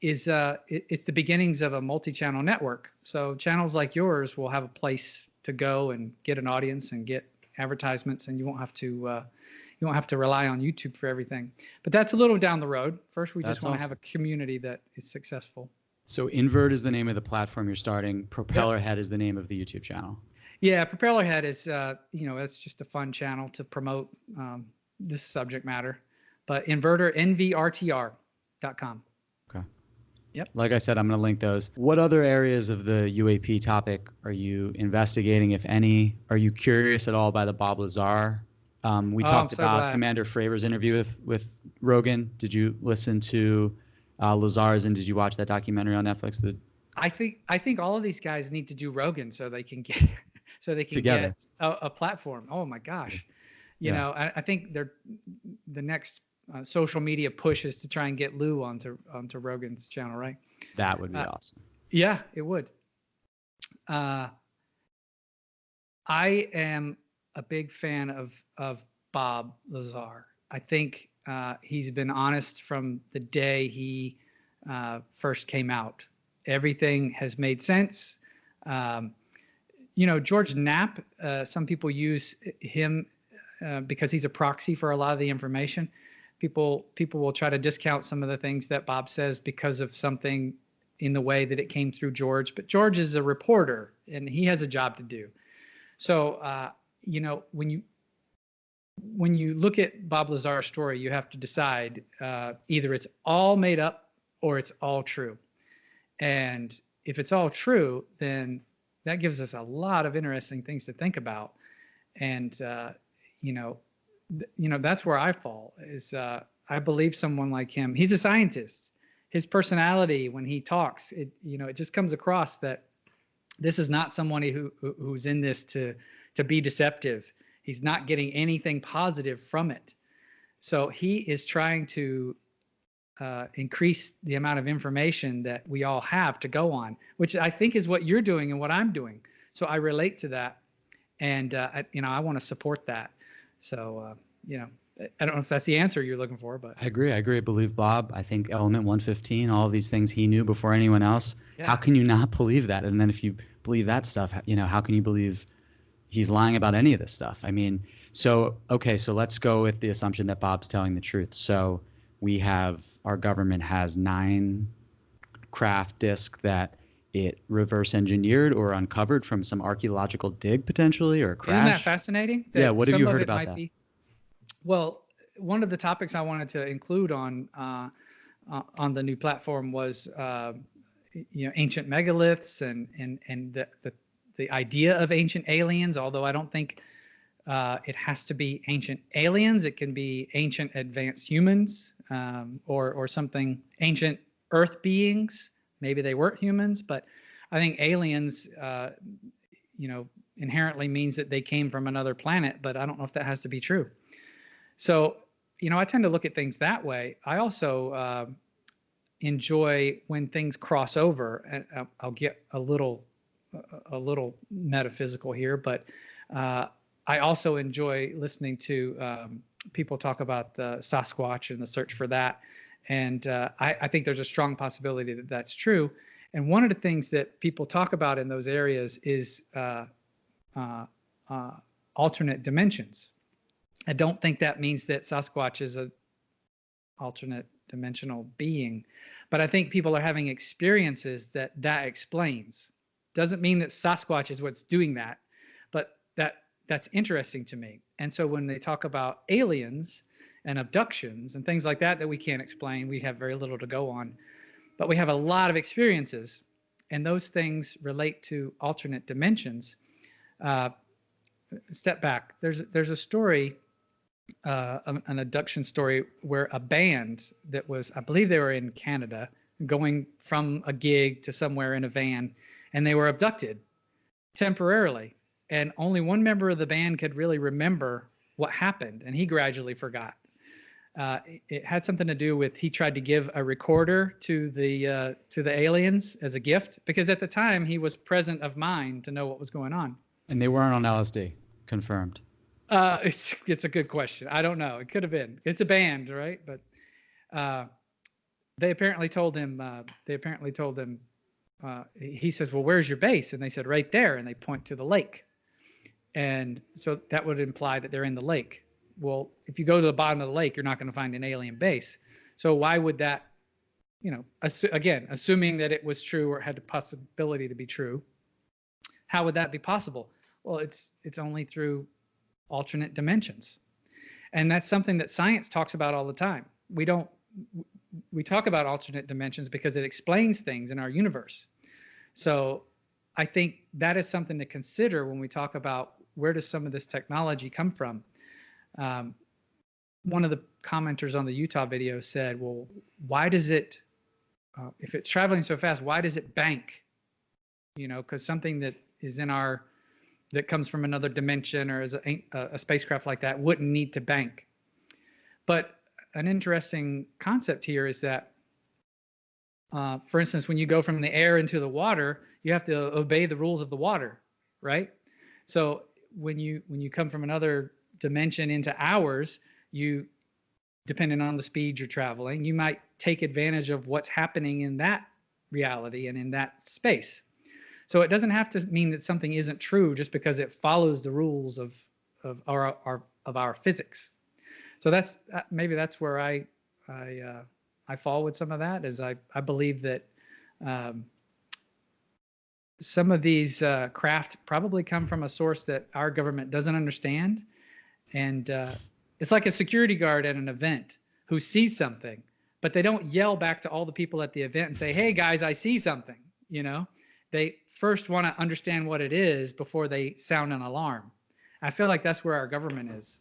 It's the beginnings of a multi-channel network. So channels like yours will have a place to go and get an audience and get advertisements, and you won't have to rely on YouTube for everything. But that's a little down the road. First, we just want to have a community that is successful. So Invert is the name of the platform you're starting. Propellerhead is the name of the YouTube channel. Yeah, Propellerhead is, it's just a fun channel to promote this subject matter. But Nvrtr, nvrtr.com. Okay. Yep. Like I said, I'm going to link those. What other areas of the UAP topic are you investigating, if any? Are you curious at all by the Bob Lazar? We talked about Commander Fravor's interview with Rogan. Did you listen to Lazar's, and did you watch that documentary on Netflix? I think all of these guys need to do Rogan so they can get get a platform. Oh my gosh. You know, I think the next social media push is to try and get Lou onto Rogan's channel, right? That would be awesome. Yeah, it would. I am a big fan of Bob Lazar. I think he's been honest from the day he first came out. Everything has made sense. George Knapp, some people use him because he's a proxy for a lot of the information. People will try to discount some of the things that Bob says because of something in the way that it came through George. But George is a reporter, and he has a job to do. So, when you look at Bob Lazar's story, you have to decide either it's all made up or it's all true. And if it's all true, then that gives us a lot of interesting things to think about. And, that's where I fall is I believe someone like him. He's a scientist. His personality, when he talks, it just comes across that this is not somebody who's in this to be deceptive. He's not getting anything positive from it. So he is trying to increase the amount of information that we all have to go on, which I think is what you're doing and what I'm doing. So I relate to that, and I want to support that. So I don't know if that's the answer you're looking for, but I agree. I believe Bob. I think Element 115, all of these things he knew before anyone else. Yeah. How can you not believe that? And then if you believe that stuff, how can you believe he's lying about any of this stuff? I mean, so let's go with the assumption that Bob's telling the truth. So our government has 9 craft discs that it reverse engineered or uncovered from some archaeological dig potentially, or a crash. Isn't that fascinating? Yeah. What have you heard about that? Well, one of the topics I wanted to include on the new platform was ancient megaliths and the idea of ancient aliens. Although I don't think it has to be ancient aliens. It can be ancient advanced humans or something, ancient Earth beings. Maybe they weren't humans, but I think aliens, inherently means that they came from another planet. But I don't know if that has to be true. So, I tend to look at things that way. I also enjoy when things cross over, and I'll get a little metaphysical here, but I also enjoy listening to people talk about the Sasquatch and the search for that. And I think there's a strong possibility that that's true. And one of the things that people talk about in those areas is alternate dimensions. I don't think that means that Sasquatch is an alternate dimensional being, but I think people are having experiences that explains. Doesn't mean that Sasquatch is what's doing that, but that's interesting to me. And so when they talk about aliens and abductions and things like that we can't explain, we have very little to go on, but we have a lot of experiences, and those things relate to alternate dimensions. Step back. There's a story, an abduction story where a band that was, I believe they were in Canada, going from a gig to somewhere in a van, and they were abducted temporarily. and only one member of the band could really remember what happened, and he gradually forgot. It had something to do with he tried to give a recorder to the aliens as a gift, because at the time he was present of mind to know what was going on. And they weren't on LSD, confirmed. It's a good question. I don't know. It could have been. It's a band, right? But they apparently told him. He says, "Well, where's your base?" And they said, "Right there." And they point to the lake. And so that would imply that they're in the lake. Well, if you go to the bottom of the lake, you're not going to find an alien base. So why would that, again, assuming that it was true or had the possibility to be true, how would that be possible? Well, it's only through alternate dimensions. And that's something that science talks about all the time. We talk about alternate dimensions because it explains things in our universe. So I think that is something to consider when we talk about where does some of this technology come from. One of the commenters on the Utah video said, well, why does it, if it's traveling so fast, why does it bank? Because something that is that comes from another dimension or as a spacecraft like that wouldn't need to bank. But an interesting concept here is that, for instance, when you go from the air into the water, you have to obey the rules of the water, right? So when you come from another dimension into ours, you, depending on the speed you're traveling, you might take advantage of what's happening in that reality and in that space. So it doesn't have to mean that something isn't true just because it follows the rules of our physics. So that's maybe that's where I fall with some of that, is I believe that some of these craft probably come from a source that our government doesn't understand. And it's like a security guard at an event who sees something, but they don't yell back to all the people at the event and say, "Hey guys, I see something." They first want to understand what it is before they sound an alarm. I feel like that's where our government is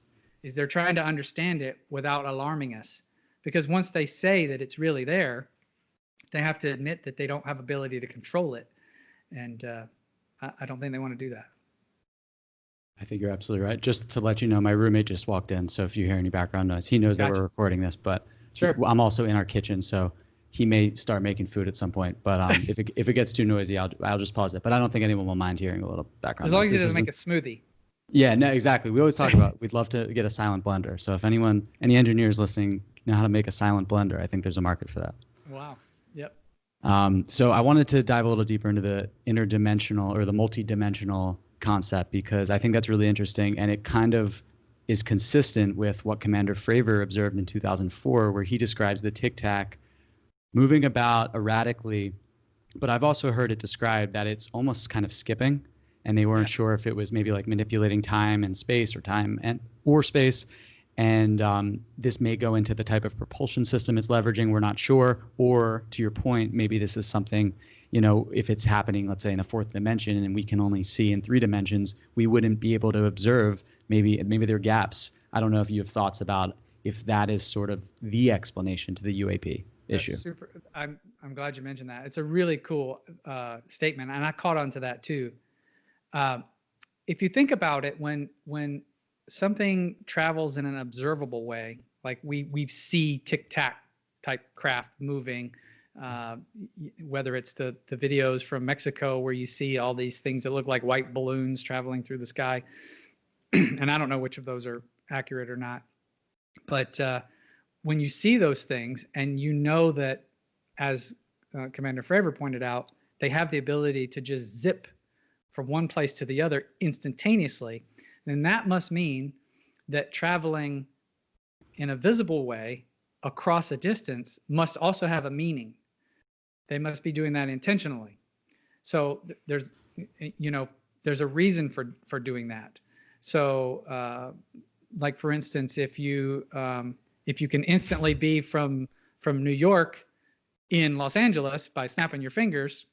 they're trying to understand it without alarming us. Because once they say that it's really there, they have to admit that they don't have ability to control it. And I don't think they want to do that. I think you're absolutely right. Just to let you know, my roommate just walked in, so if you hear any background noise, he knows that we're recording this, but sure. I'm also in our kitchen, so he may start making food at some point. But if it gets too noisy, I'll just pause it. But I don't think anyone will mind hearing a little background noise. As long as he doesn't make a smoothie. Yeah, no, exactly. We always talk about we'd love to get a silent blender. So if any engineers listening know how to make a silent blender, I think there's a market for that. Wow. Yep. So I wanted to dive a little deeper into the interdimensional or the multidimensional concept, because I think that's really interesting, and it kind of is consistent with what Commander Fravor observed in 2004, where he describes the Tic-Tac moving about erratically. But I've also heard it described that it's almost kind of skipping, and they weren't sure if it was maybe like manipulating time and space, or time or space. And this may go into the type of propulsion system it's leveraging. We're not sure. Or to your point, maybe this is something, if it's happening, let's say in a fourth dimension, and we can only see in 3 dimensions, we wouldn't be able to observe. Maybe there are gaps. I don't know if you have thoughts about if that is sort of the explanation to the UAP issue. That's super. I'm glad you mentioned that. It's a really cool statement, and I caught on to that too. If you think about it, when something travels in an observable way, like we see Tic-Tac type craft moving, whether it's the videos from Mexico where you see all these things that look like white balloons traveling through the sky, and I don't know which of those are accurate or not, but when you see those things and that, as Commander Fravor pointed out, they have the ability to just zip from one place to the other instantaneously, then that must mean that traveling in a visible way across a distance must also have a meaning. They must be doing that intentionally. So there's a reason for doing that. So like for instance, if you can instantly be from New York in Los Angeles by snapping your fingers,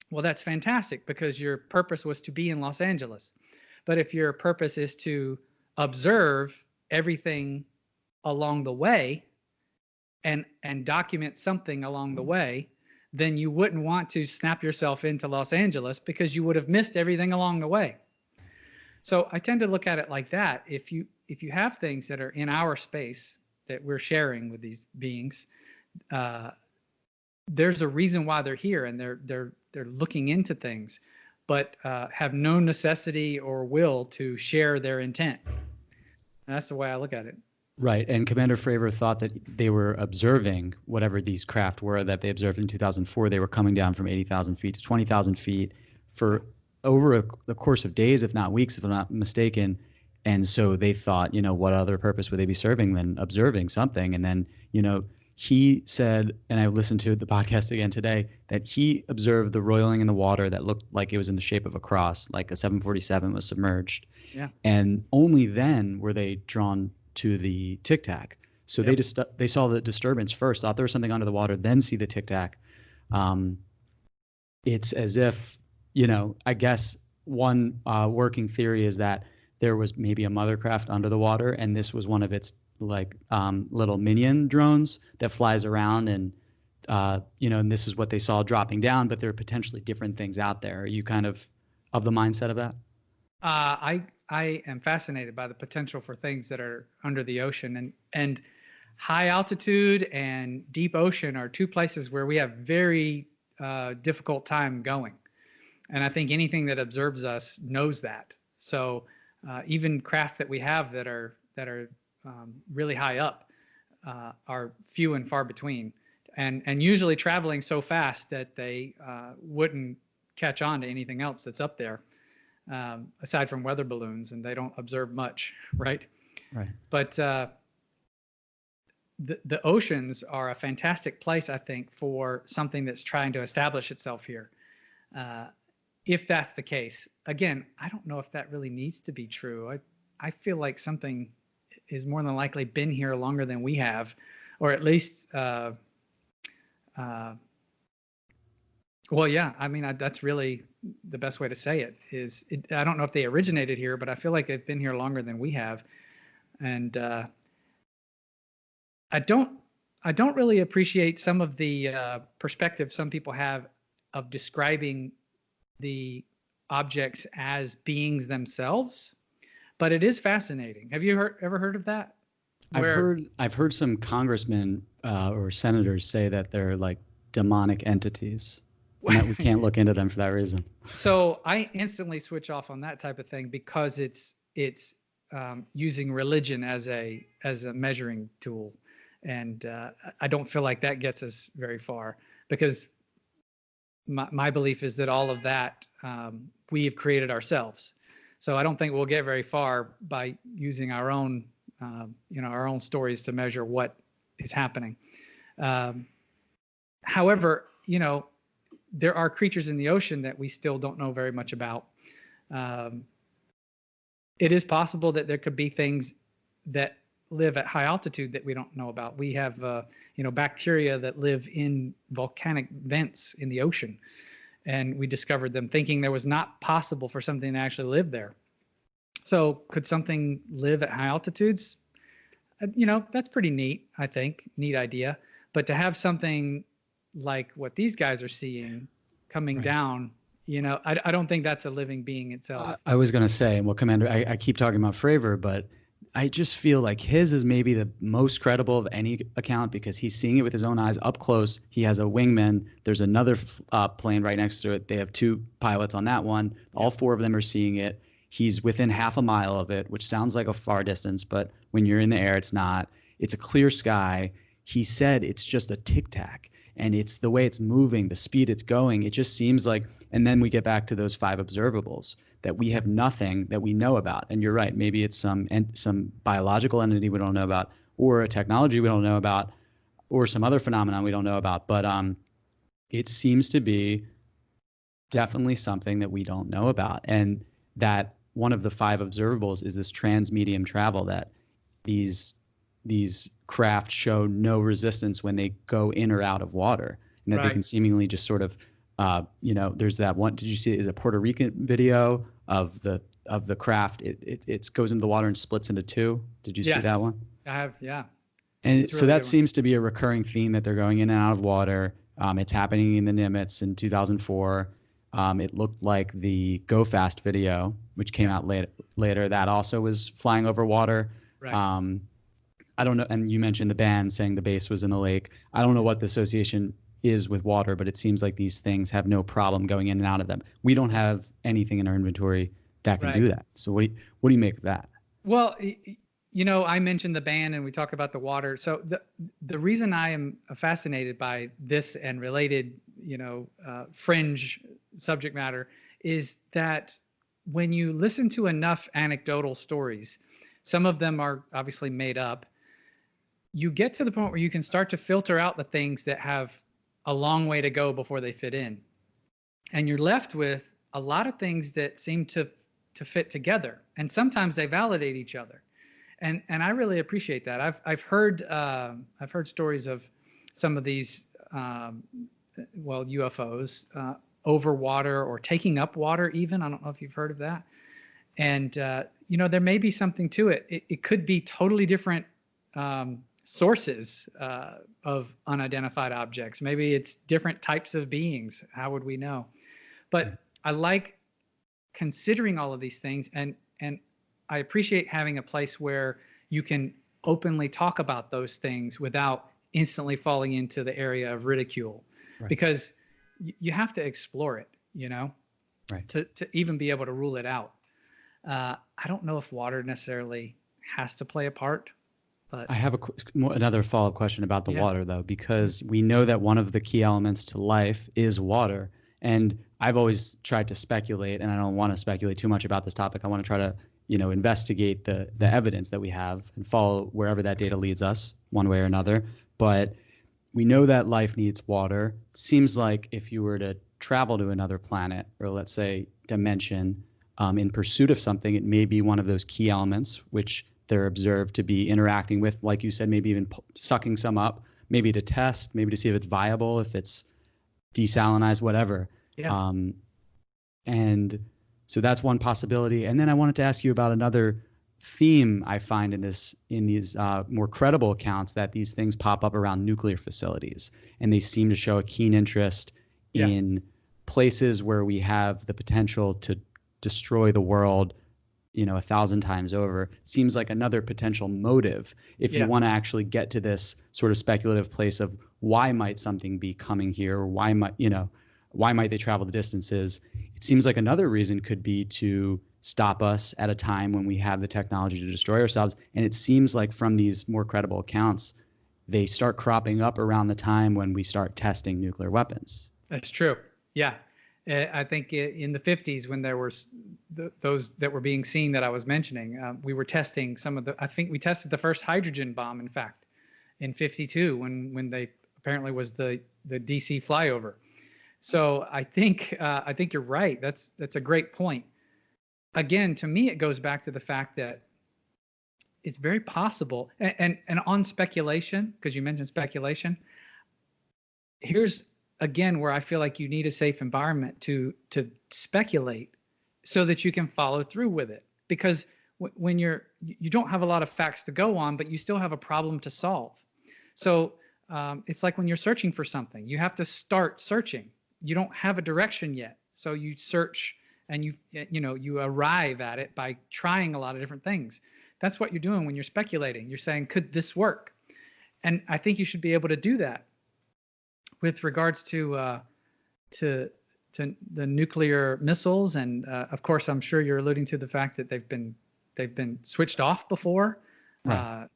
well, that's fantastic because your purpose was to be in Los Angeles. But if your purpose is to observe everything along the way and document something along the way, then you wouldn't want to snap yourself into Los Angeles because you would have missed everything along the way. So I tend to look at it like that. If you have things that are in our space that we're sharing with these beings, there's a reason why they're here, and they're looking into things, but have no necessity or will to share their intent. And that's the way I look at it. Right. And Commander Fravor thought that they were observing whatever these craft were that they observed in 2004. They were coming down from 80,000 feet to 20,000 feet for over the course of days, if not weeks, if I'm not mistaken. And so they thought, what other purpose would they be serving than observing something? And then, he said, and I listened to the podcast again today, that he observed the roiling in the water that looked like it was in the shape of a cross, like a 747 was submerged. Yeah. And only then were they drawn to the Tic-Tac. So yep. They saw the disturbance first, thought there was something under the water, then see the Tic-Tac. It's as if, I guess one working theory is that there was maybe a mother craft under the water, and this was one of its little minion drones that flies around, and and this is what they saw dropping down, but there are potentially different things out there. Are you kind of the mindset of that? I am fascinated by the potential for things that are under the ocean, and high altitude and deep ocean are two places where we have very difficult time going. And I think anything that observes us knows that. So even craft that we have that are really high up are few and far between, and usually traveling so fast that they wouldn't catch on to anything else that's up there, aside from weather balloons, and they don't observe much, right? Right. But the oceans are a fantastic place, I think, for something that's trying to establish itself here. If that's the case, again, I don't know if that really needs to be true. I feel like something is more than likely been here longer than we have, or at least, well, yeah, I mean, that's really the best way to say it. I don't know if they originated here, but I feel like they've been here longer than we have. And I don't really appreciate some of the perspective some people have of describing the objects as beings themselves, but it is fascinating. Have you ever heard of that? I've heard some congressmen or senators say that they're like demonic entities. We can't look into them for that reason. So I instantly switch off on that type of thing, because it's using religion as a measuring tool, and I don't feel like that gets us very far, because my belief is that all of that we have created ourselves. So I don't think we'll get very far by using our own our own stories to measure what is happening. However, there are creatures in the ocean that we still don't know very much about. It is possible that there could be things that live at high altitude that we don't know about. We have, bacteria that live in volcanic vents in the ocean, and we discovered them thinking there was not possible for something to actually live there. So could something live at high altitudes? That's pretty neat, I think, neat idea. But to have something like what these guys are seeing coming down, I don't think that's a living being itself. I was going to say, well, Commander, I keep talking about Fravor, but I just feel like his is maybe the most credible of any account, because he's seeing it with his own eyes up close. He has a wingman. There's another plane right next to it. They have two pilots on that one. All four of them are seeing it. He's within half a mile of it, which sounds like a far distance, but when you're in the air, it's not. It's a clear sky. He said it's just a Tic-Tac, and it's the way it's moving, the speed it's going. It just seems like, and then we get back to those 5 observables that we have nothing that we know about. And you're right, maybe it's some biological entity we don't know about, or a technology we don't know about, or some other phenomenon we don't know about. But it seems to be definitely something that we don't know about, and that one of the 5 observables is this transmedium travel, that these craft show no resistance when they go in or out of water, and that they can seemingly just sort of there's that one. Did you see it? Is a Puerto Rican video of the craft? It goes into the water and splits into 2. Did you see that one? I have, yeah. And it's so really that seems to be a recurring theme, that they're going in and out of water. It's happening in the Nimitz in 2004. It looked like the Go Fast video, which came out later, that also was flying over water. Right. I don't know. And you mentioned the band saying the base was in the lake. I don't know what the association is with water, but it seems like these things have no problem going in and out of them. We don't have anything in our inventory that can do that. So what do you make of that? Well, you know, I mentioned the band and we talk about the water. So the reason I am fascinated by this and related, you know, fringe subject matter is that when you listen to enough anecdotal stories, some of them are obviously made up, you get to the point where you can start to filter out the things that have a long way to go before they fit in. And you're left with a lot of things that seem to fit together. And sometimes they validate each other. And I really appreciate that. I've heard stories of some of these UFOs over water or taking up water even. I don't know if you've heard of that. And you know, there may be something to it. It could be totally different sources of unidentified objects. Maybe it's different types of beings. How would we know? But I like considering all of these things, and I appreciate having a place where you can openly talk about those things without instantly falling into the area of ridicule, because you have to explore it, you know, to even be able to rule it out. I don't know if water necessarily has to play a part. But I have another follow-up question about the water, though, because we know that one of the key elements to life is water. And I've always tried to speculate, and I don't want to speculate too much about this topic. I want to try to, you know, investigate the evidence that we have and follow wherever that data leads us one way or another. But we know that life needs water. Seems like if you were to travel to another planet, or let's say dimension, in pursuit of something, it may be one of those key elements which they're observed to be interacting with, like you said, maybe even sucking some up, maybe to test, maybe to see if it's viable, if it's desalinized, whatever. Yeah. And so that's one possibility. And then I wanted to ask you about another theme I find in these more credible accounts, that these things pop up around nuclear facilities, and they seem to show a keen interest in places where we have the potential to destroy the world, you know, 1,000 times over. It seems like another potential motive if you want to actually get to this sort of speculative place of why might something be coming here, or why might they travel the distances. It seems like another reason could be to stop us at a time when we have the technology to destroy ourselves. And it seems like from these more credible accounts, they start cropping up around the time when we start testing nuclear weapons. That's true. Yeah. I think in the 50s, when there were those that were being seen that I was mentioning, we were testing I think we tested the first hydrogen bomb, in fact, in 52, when they apparently was the DC flyover. So I think you're right. That's a great point. Again, to me, it goes back to the fact that it's very possible, and on speculation, because you mentioned speculation, here's again where I feel like you need a safe environment to speculate so that you can follow through with it. Because when you don't have a lot of facts to go on, but you still have a problem to solve. So it's like when you're searching for something, you have to start searching. You don't have a direction yet. So you search and you arrive at it by trying a lot of different things. That's what you're doing when you're speculating. You're saying, could this work? And I think you should be able to do that with regards to the nuclear missiles. And of course, I'm sure you're alluding to the fact that they've been switched off before. Right.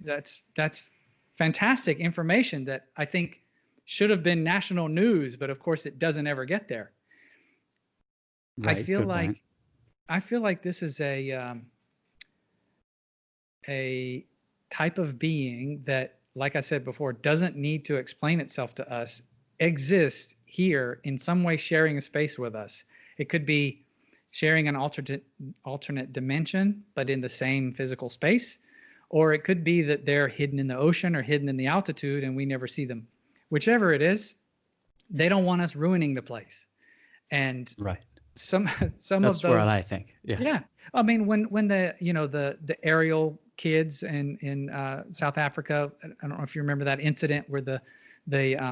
That's fantastic information that I think should have been national news, but of course it doesn't ever get there. Right, I feel like this is a type of being that, like I said before, doesn't need to explain itself to us, exists here in some way, sharing a space with us. It could be sharing an alternate dimension, but in the same physical space, or it could be that they're hidden in the ocean or hidden in the altitude and we never see them. Whichever it is, they don't want us ruining the place. And some that's of those, where I think. Yeah. I mean, when the aerial kids in South Africa, I don't know if you remember that incident where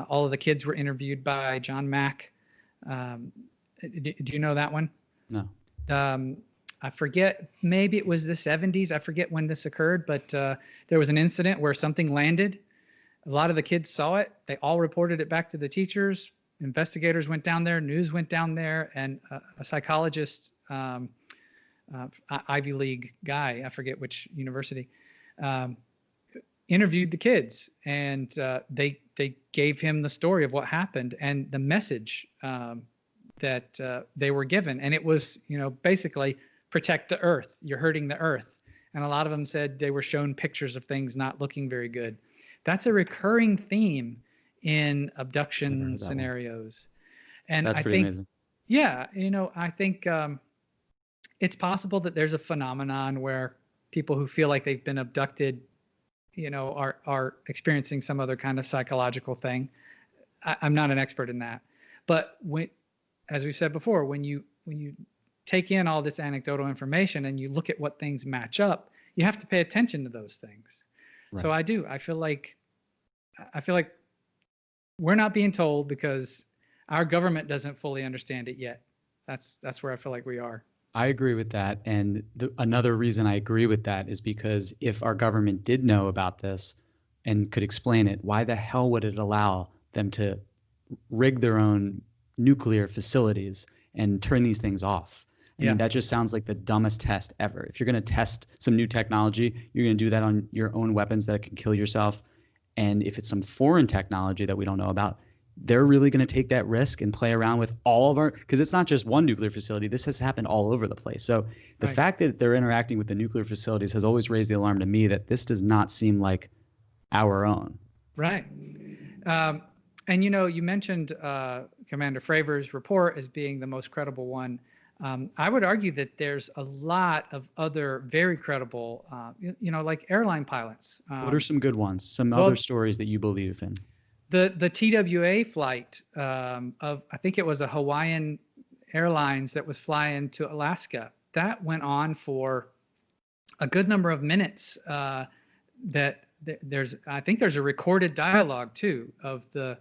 all of the kids were interviewed by John Mack, Do you know that one? No. I forget, maybe it was the 70s. I forget when this occurred, but there was an incident where something landed. A lot of the kids saw it. They all reported it back to the teachers. Investigators went down there, news went down there, and a psychologist, Ivy League guy, I forget which university, interviewed the kids, and they gave him the story of what happened and the message that they were given. And it was, basically protect the earth. You're hurting the earth. And a lot of them said they were shown pictures of things not looking very good. That's a recurring theme in abduction scenarios. And that's pretty amazing. Yeah, I think it's possible that there's a phenomenon where people who feel like they've been abducted, are experiencing some other kind of psychological thing. I'm not an expert in that. But as we've said before, when you take in all this anecdotal information and you look at what things match up, you have to pay attention to those things. Right. So I feel like we're not being told because our government doesn't fully understand it yet. That's where I feel like we are. I agree with that. And another reason I agree with that is because if our government did know about this and could explain it, why the hell would it allow them to rig their own nuclear facilities and turn these things off? I mean, that just sounds like the dumbest test ever. If you're going to test some new technology, you're going to do that on your own weapons that can kill yourself. And if it's some foreign technology that we don't know about, they're really going to take that risk and play around with all of our, because it's not just one nuclear facility. This has happened all over the place. So the fact that they're interacting with the nuclear facilities has always raised the alarm to me that this does not seem like our own. Right. And, you mentioned Commander Fravor's report as being the most credible one. I would argue that there's a lot of other very credible, like airline pilots. What are some good ones? Some other stories that you believe in? The TWA flight of, I think it was a Hawaiian Airlines that was flying to Alaska. That went on for a good number of minutes. I think there's a recorded dialogue too of the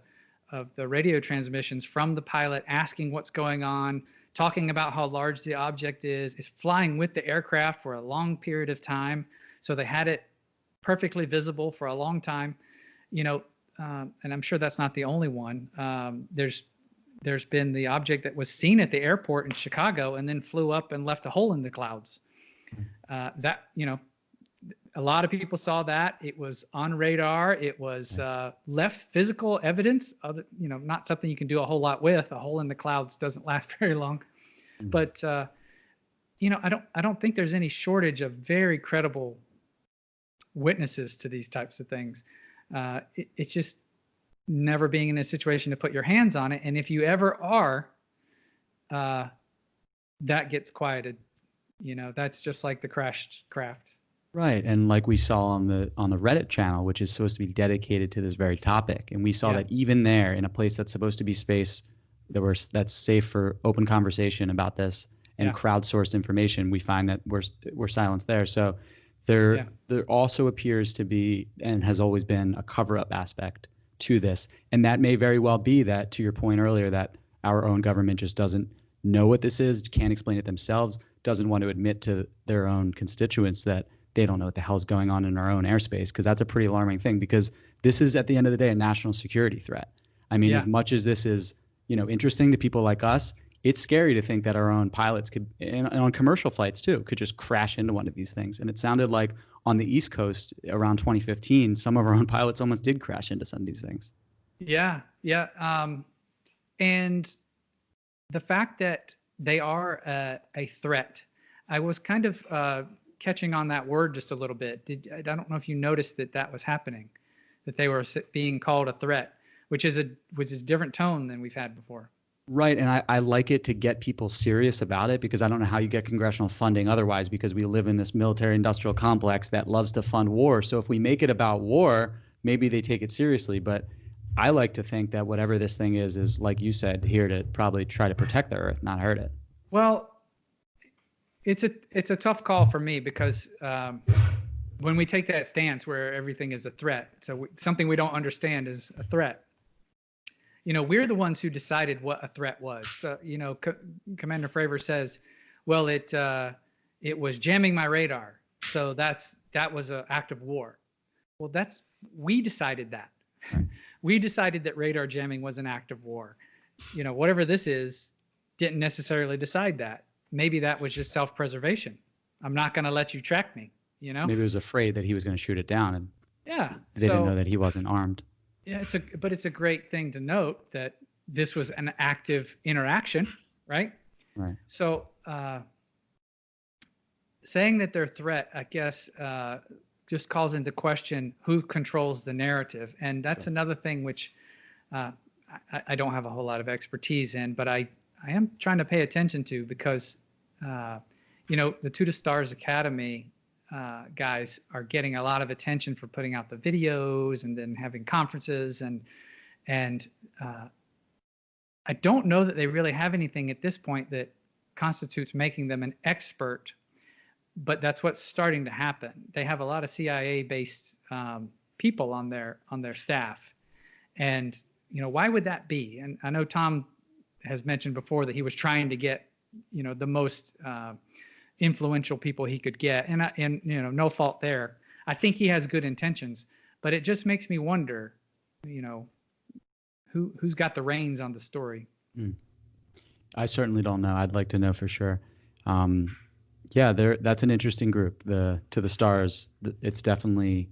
radio transmissions from the pilot asking what's going on, talking about how large the object is. It's flying with the aircraft for a long period of time. So they had it perfectly visible for a long time, and I'm sure that's not the only one. There's been the object that was seen at the airport in Chicago and then flew up and left a hole in the clouds. A lot of people saw that. It was on radar. It was left physical evidence of, not something you can do a whole lot with. A hole in the clouds doesn't last very long. Mm-hmm. But, I don't think there's any shortage of very credible witnesses to these types of things. It's just never being in a situation to put your hands on it. And if you ever are, that gets quieted. That's just like the crashed craft. Right. And like we saw on the Reddit channel, which is supposed to be dedicated to this very topic. And we saw that even there, in a place that's supposed to be space that's safe for open conversation about this and crowdsourced information, we find that we're silenced there. So there also appears to be, and has always been, a cover-up aspect to this. And that may very well be that, to your point earlier, that our own government just doesn't know what this is, can't explain it themselves, doesn't want to admit to their own constituents that they don't know what the hell's going on in our own airspace, because that's a pretty alarming thing, because this is, at the end of the day, a national security threat. I mean, as much as this is, interesting to people like us, it's scary to think that our own pilots could, and on commercial flights too, could just crash into one of these things. And it sounded like on the East Coast around 2015, some of our own pilots almost did crash into some of these things. Yeah. And the fact that they are a threat, I was kind of catching on that word just a little bit. I don't know if you noticed that was happening, that they were being called a threat, which is a different tone than we've had before. Right. And I like it to get people serious about it, because I don't know how you get congressional funding otherwise, because we live in this military industrial complex that loves to fund war. So if we make it about war, maybe they take it seriously. But I like to think that whatever this thing is like you said, here to probably try to protect the earth, not hurt it. Well, it's a tough call for me, because when we take that stance where everything is a threat, so something we don't understand is a threat, we're the ones who decided what a threat was. So, Commander Fravor says, well, it was jamming my radar. So that was an act of war. Well, we decided that. We decided that radar jamming was an act of war. Whatever this is, didn't necessarily decide that. Maybe that was just self-preservation. I'm not going to let you track me, Maybe it was afraid that he was going to shoot it down, and yeah, they didn't know that he wasn't armed. Yeah, but it's a great thing to note that this was an active interaction, right? Right. So saying that they're a threat, I guess, just calls into question who controls the narrative. And that's another thing which I don't have a whole lot of expertise in, but I am trying to pay attention to, because, the Two to Stars Academy guys are getting a lot of attention for putting out the videos and then having conferences. And I don't know that they really have anything at this point that constitutes making them an expert, but that's what's starting to happen. They have a lot of CIA-based people on their staff, and why would that be? And I know Tom has mentioned before that he was trying to get the most influential people he could get, and no fault there. I think he has good intentions, but it just makes me wonder, who's got the reins on the story. I certainly don't know. I'd like to know for sure. Yeah, that's an interesting group. To the Stars, it's definitely,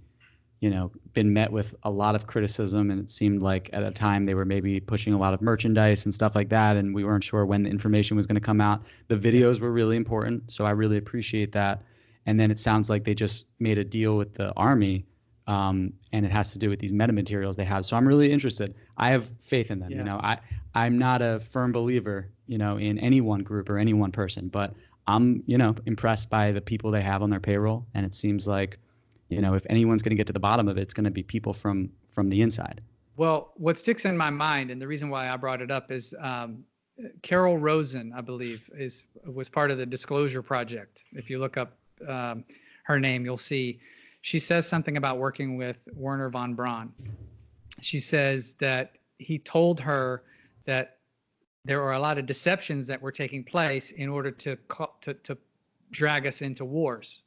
been met with a lot of criticism, and it seemed like at a time they were maybe pushing a lot of merchandise and stuff like that, and we weren't sure when the information was going to come out. The videos were really important, so I really appreciate that. And then it sounds like they just made a deal with the Army, and it has to do with these metamaterials they have. So I'm really interested. I have faith in them. Yeah. I'm not a firm believer, in any one group or any one person, but I'm, impressed by the people they have on their payroll, and it seems like, if anyone's going to get to the bottom of it, it's going to be people from the inside. Well, what sticks in my mind, and the reason why I brought it up, is Carol Rosen, I believe, was part of the Disclosure Project. If you look up her name, you'll see she says something about working with Werner von Braun. She says that he told her that there are a lot of deceptions that were taking place in order to drag us into wars,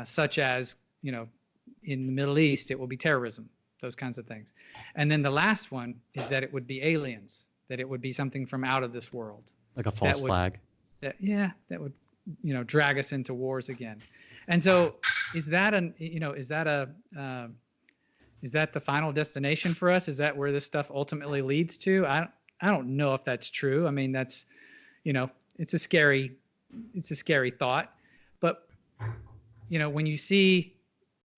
such as, in the Middle East, it will be terrorism, those kinds of things. And then the last one is that it would be aliens, that it would be something from out of this world. Like a false flag. That would, drag us into wars again. And so is that the final destination for us? Is that where this stuff ultimately leads to? I don't know if that's true. I mean, that's, it's a scary thought. But, when you see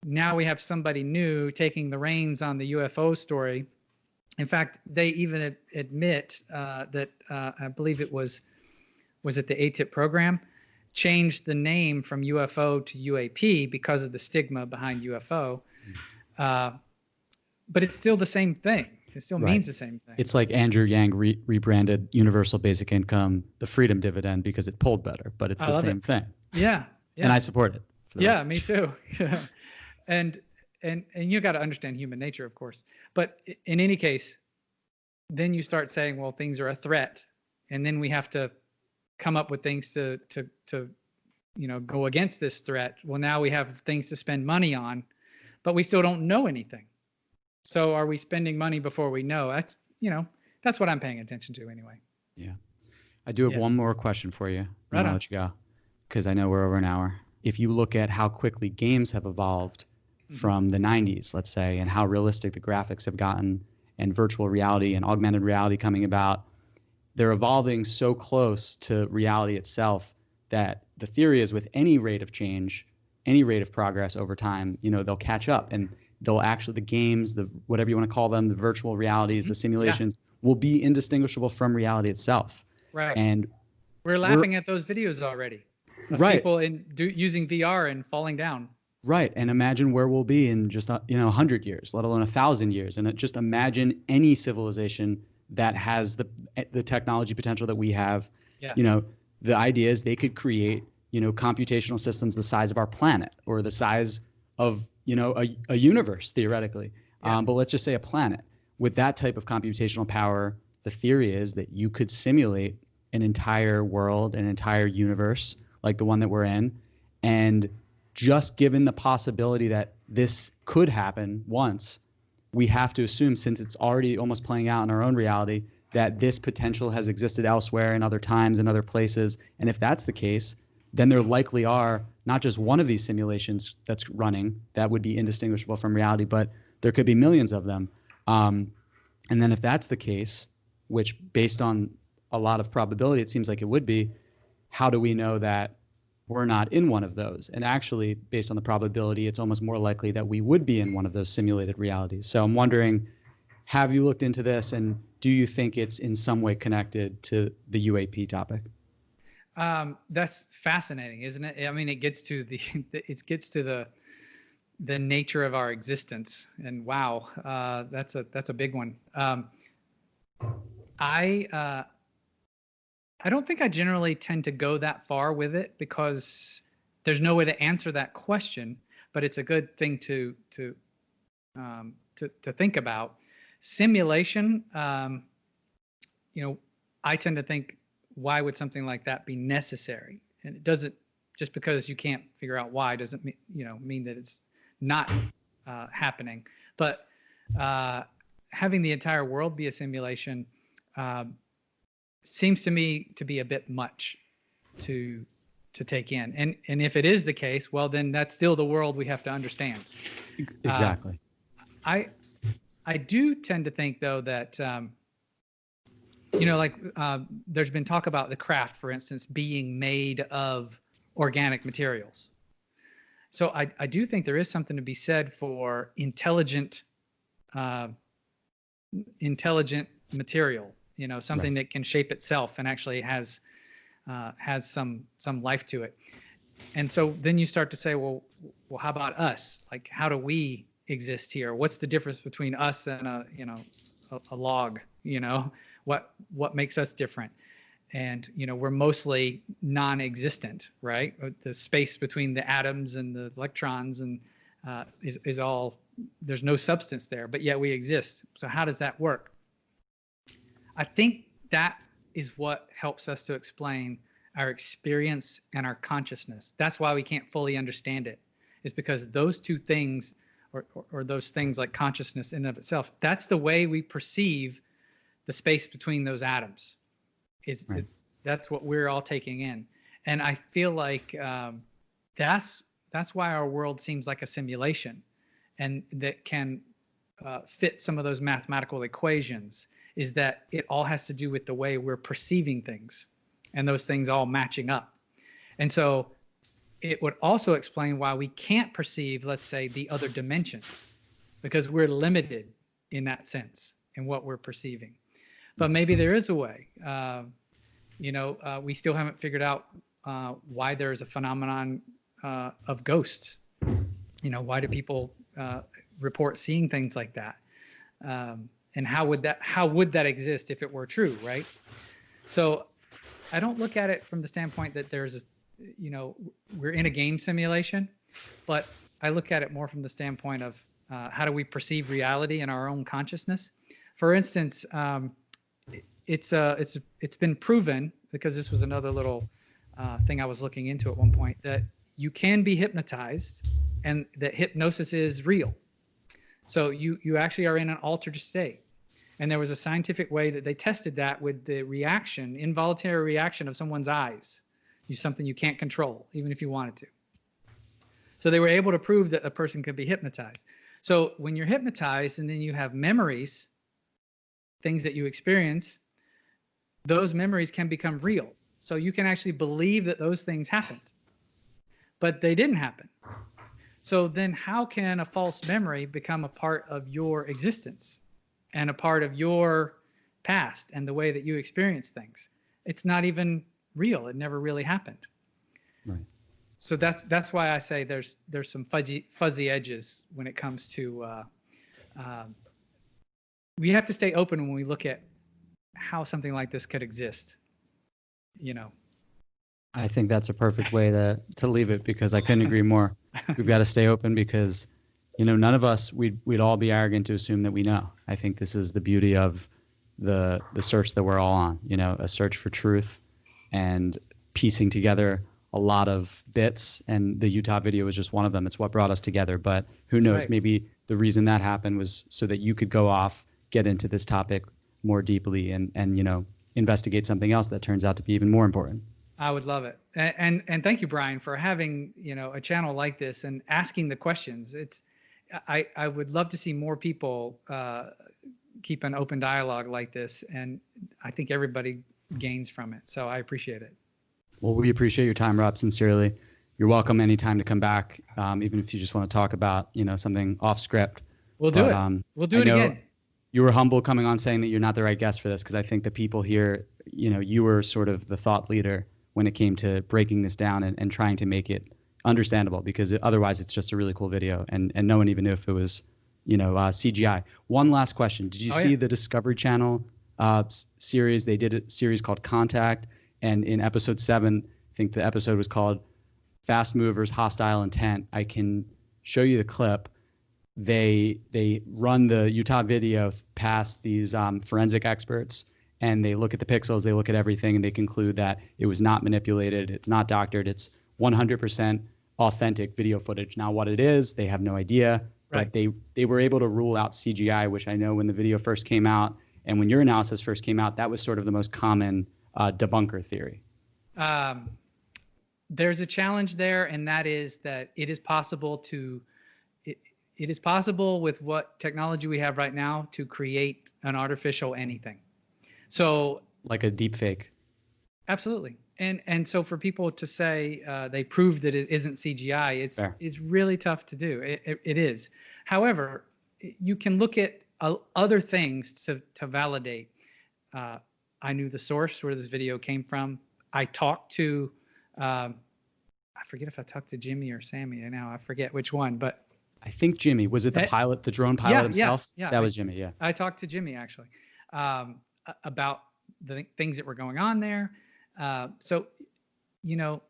now we have somebody new taking the reins on the UFO story. In fact, they even admit that I believe it was it the ATIP program changed the name from UFO to UAP because of the stigma behind UFO. But it's still the same thing. It still means the same thing. It's like Andrew Yang rebranded Universal Basic Income the Freedom Dividend because it pulled better, but it's the same thing. Yeah. And I support it. Yeah, me too. And you got to understand human nature, of course. But in any case, then you start saying, well, things are a threat, and then we have to come up with things to go against this threat. Well, now we have things to spend money on, but we still don't know anything. So are we spending money before we know? That's what I'm paying attention to anyway. Yeah. I do have one more question for you. Right. I'll let you go because I know we're over an hour. If you look at how quickly games have evolved from the 90s, let's say, and how realistic the graphics have gotten, and virtual reality and augmented reality coming about, they're evolving so close to reality itself that the theory is with any rate of change, any rate of progress over time, they'll catch up, and they'll actually, the games, the whatever you want to call them, the virtual realities, the simulations will be indistinguishable from reality itself. Right. And we're laughing at those videos already of people using VR and falling down. Right. And imagine where we'll be in just 100 years, let alone 1,000 years. And just imagine any civilization that has the technology potential that we have. Yeah. The idea is they could create, computational systems the size of our planet or the size of, a universe theoretically. Yeah. But let's just say a planet. with that type of computational power, the theory is that you could simulate an entire world, an entire universe like the one that we're in. And just given the possibility that this could happen once, we have to assume, since it's already almost playing out in our own reality, that this potential has existed elsewhere in other times and other places. And if that's the case, then there likely are not just one of these simulations that's running that would be indistinguishable from reality, but there could be millions of them. And then if that's the case, which based on a lot of probability, it seems like it would be, how do we know that we're not in one of those? And actually, based on the probability, it's almost more likely that we would be in one of those simulated realities. So I'm wondering, have you looked into this, and do you think it's in some way connected to the UAP topic? That's fascinating, isn't it? I mean, it gets to the nature of our existence, and wow, that's a big one. I don't think I generally tend to go that far with it, because there's no way to answer that question, but it's a good thing to think about. Simulation, I tend to think, why would something like that be necessary? And it doesn't, just because you can't figure out why doesn't mean that it's not happening. But having the entire world be a simulation seems to me to be a bit much to take in. And if it is the case, well, then that's still the world we have to understand. Exactly. I do tend to think, though, that there's been talk about the craft, for instance, being made of organic materials. So I do think there is something to be said for intelligent material, something that can shape itself and actually has some life to it. And so then you start to say, well, how about us? Like, how do we exist here? What's the difference between us and a log? What makes us different? And we're mostly non-existent, right? The space between the atoms and the electrons and is all, there's no substance there, but yet we exist. So how does that work? I think that is what helps us to explain our experience and our consciousness. That's why we can't fully understand it, is because those two things, or those things like consciousness in and of itself, that's the way we perceive the space between those atoms. Right. That's what we're all taking in. And I feel like that's why our world seems like a simulation, and that can fit some of those mathematical equations, is that it all has to do with the way we're perceiving things and those things all matching up. And so it would also explain why we can't perceive, let's say, the other dimension, because we're limited in that sense in what we're perceiving. But maybe there is a way. We still haven't figured out why there is a phenomenon of ghosts. Why do people report seeing things like that? And how would that exist if it were true, right? So I don't look at it from the standpoint that there's we're in a game simulation, but I look at it more from the standpoint of how do we perceive reality in our own consciousness. For instance, it's been proven, because this was another little thing I was looking into at one point, that you can be hypnotized and that hypnosis is real. So you actually are in an altered state. And there was a scientific way that they tested that with the involuntary reaction of someone's eyes. Something you can't control, even if you wanted to. So they were able to prove that a person could be hypnotized. So when you're hypnotized and then you have memories, things that you experience, those memories can become real. So you can actually believe that those things happened, but they didn't happen. So then how can a false memory become a part of your existence and a part of your past and the way that you experience things? It's not even real. It never really happened. Right. So that's why I say there's some fuzzy edges when it comes to we have to stay open when we look at how something like this could exist. I think that's a perfect way to leave it, because I couldn't agree more. We've got to stay open, because none of us, we'd all be arrogant to assume that we know. I think this is the beauty of the search that we're all on, a search for truth and piecing together a lot of bits, and the Utah video was just one of them. It's what brought us together. But who knows, right. Maybe the reason that happened was so that you could go off, get into this topic more deeply and investigate something else that turns out to be even more important. I would love it. And thank you, Brian, for having, a channel like this and asking the questions. I would love to see more people keep an open dialogue like this. And I think everybody gains from it. So I appreciate it. Well, we appreciate your time, Rob, sincerely. You're welcome anytime to come back, even if you just want to talk about, something off script. We'll do it. We'll do it again. You were humble coming on saying that you're not the right guest for this, because I think the people here, you were sort of the thought leader when it came to breaking this down and trying to make it understandable, because otherwise it's just a really cool video and no one even knew if it was, CGI. One last question. Did you see the Discovery Channel series? They did a series called Contact, and in episode 7, I think the episode was called Fast Movers, Hostile Intent. I can show you the clip. They run the Utah video past these forensic experts, and they look at the pixels, they look at everything, and they conclude that it was not manipulated, it's not doctored, it's 100% authentic video footage. Now, what it is, they have no idea, right. But they were able to rule out CGI, which I know when the video first came out and when your analysis first came out, that was sort of the most common debunker theory. There's a challenge there, and that is that it is possible it is possible with what technology we have right now to create an artificial anything. So like a deep fake. Absolutely. And so for people to say they proved that it isn't CGI, it's really tough to do. It is. However, you can look at other things to validate. I knew the source where this video came from. I talked to, I forget if I talked to Jimmy or Sammy. Now I forget which one, but I think Jimmy. Was it the pilot, the drone pilot himself? Yeah, that was Jimmy. Yeah. I talked to Jimmy actually about the things that were going on there. So, you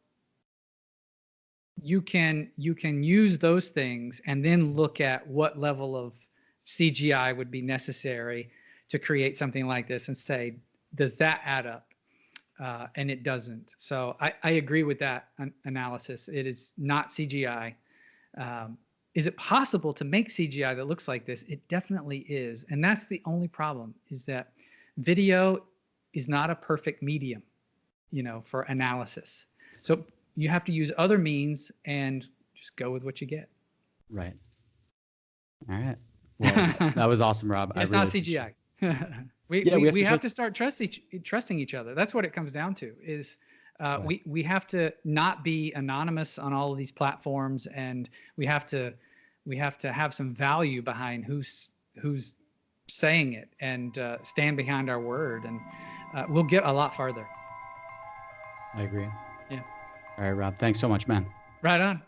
can use those things and then look at what level of CGI would be necessary to create something like this and say, does that add up? And it doesn't. So I agree with that analysis. It is not CGI. Is it possible to make CGI that looks like this? It definitely is. And that's the only problem, is that video is not a perfect medium, for analysis. So you have to use other means and just go with what you get. Right. All right. Well, that was awesome, Rob. It's not CGI. we have to start trusting each other. That's what it comes down to, is we have to not be anonymous on all of these platforms, and we have to have some value behind who's saying it, and stand behind our word, and we'll get a lot farther. I agree. Yeah. All right, Rob. Thanks so much, man. Right on.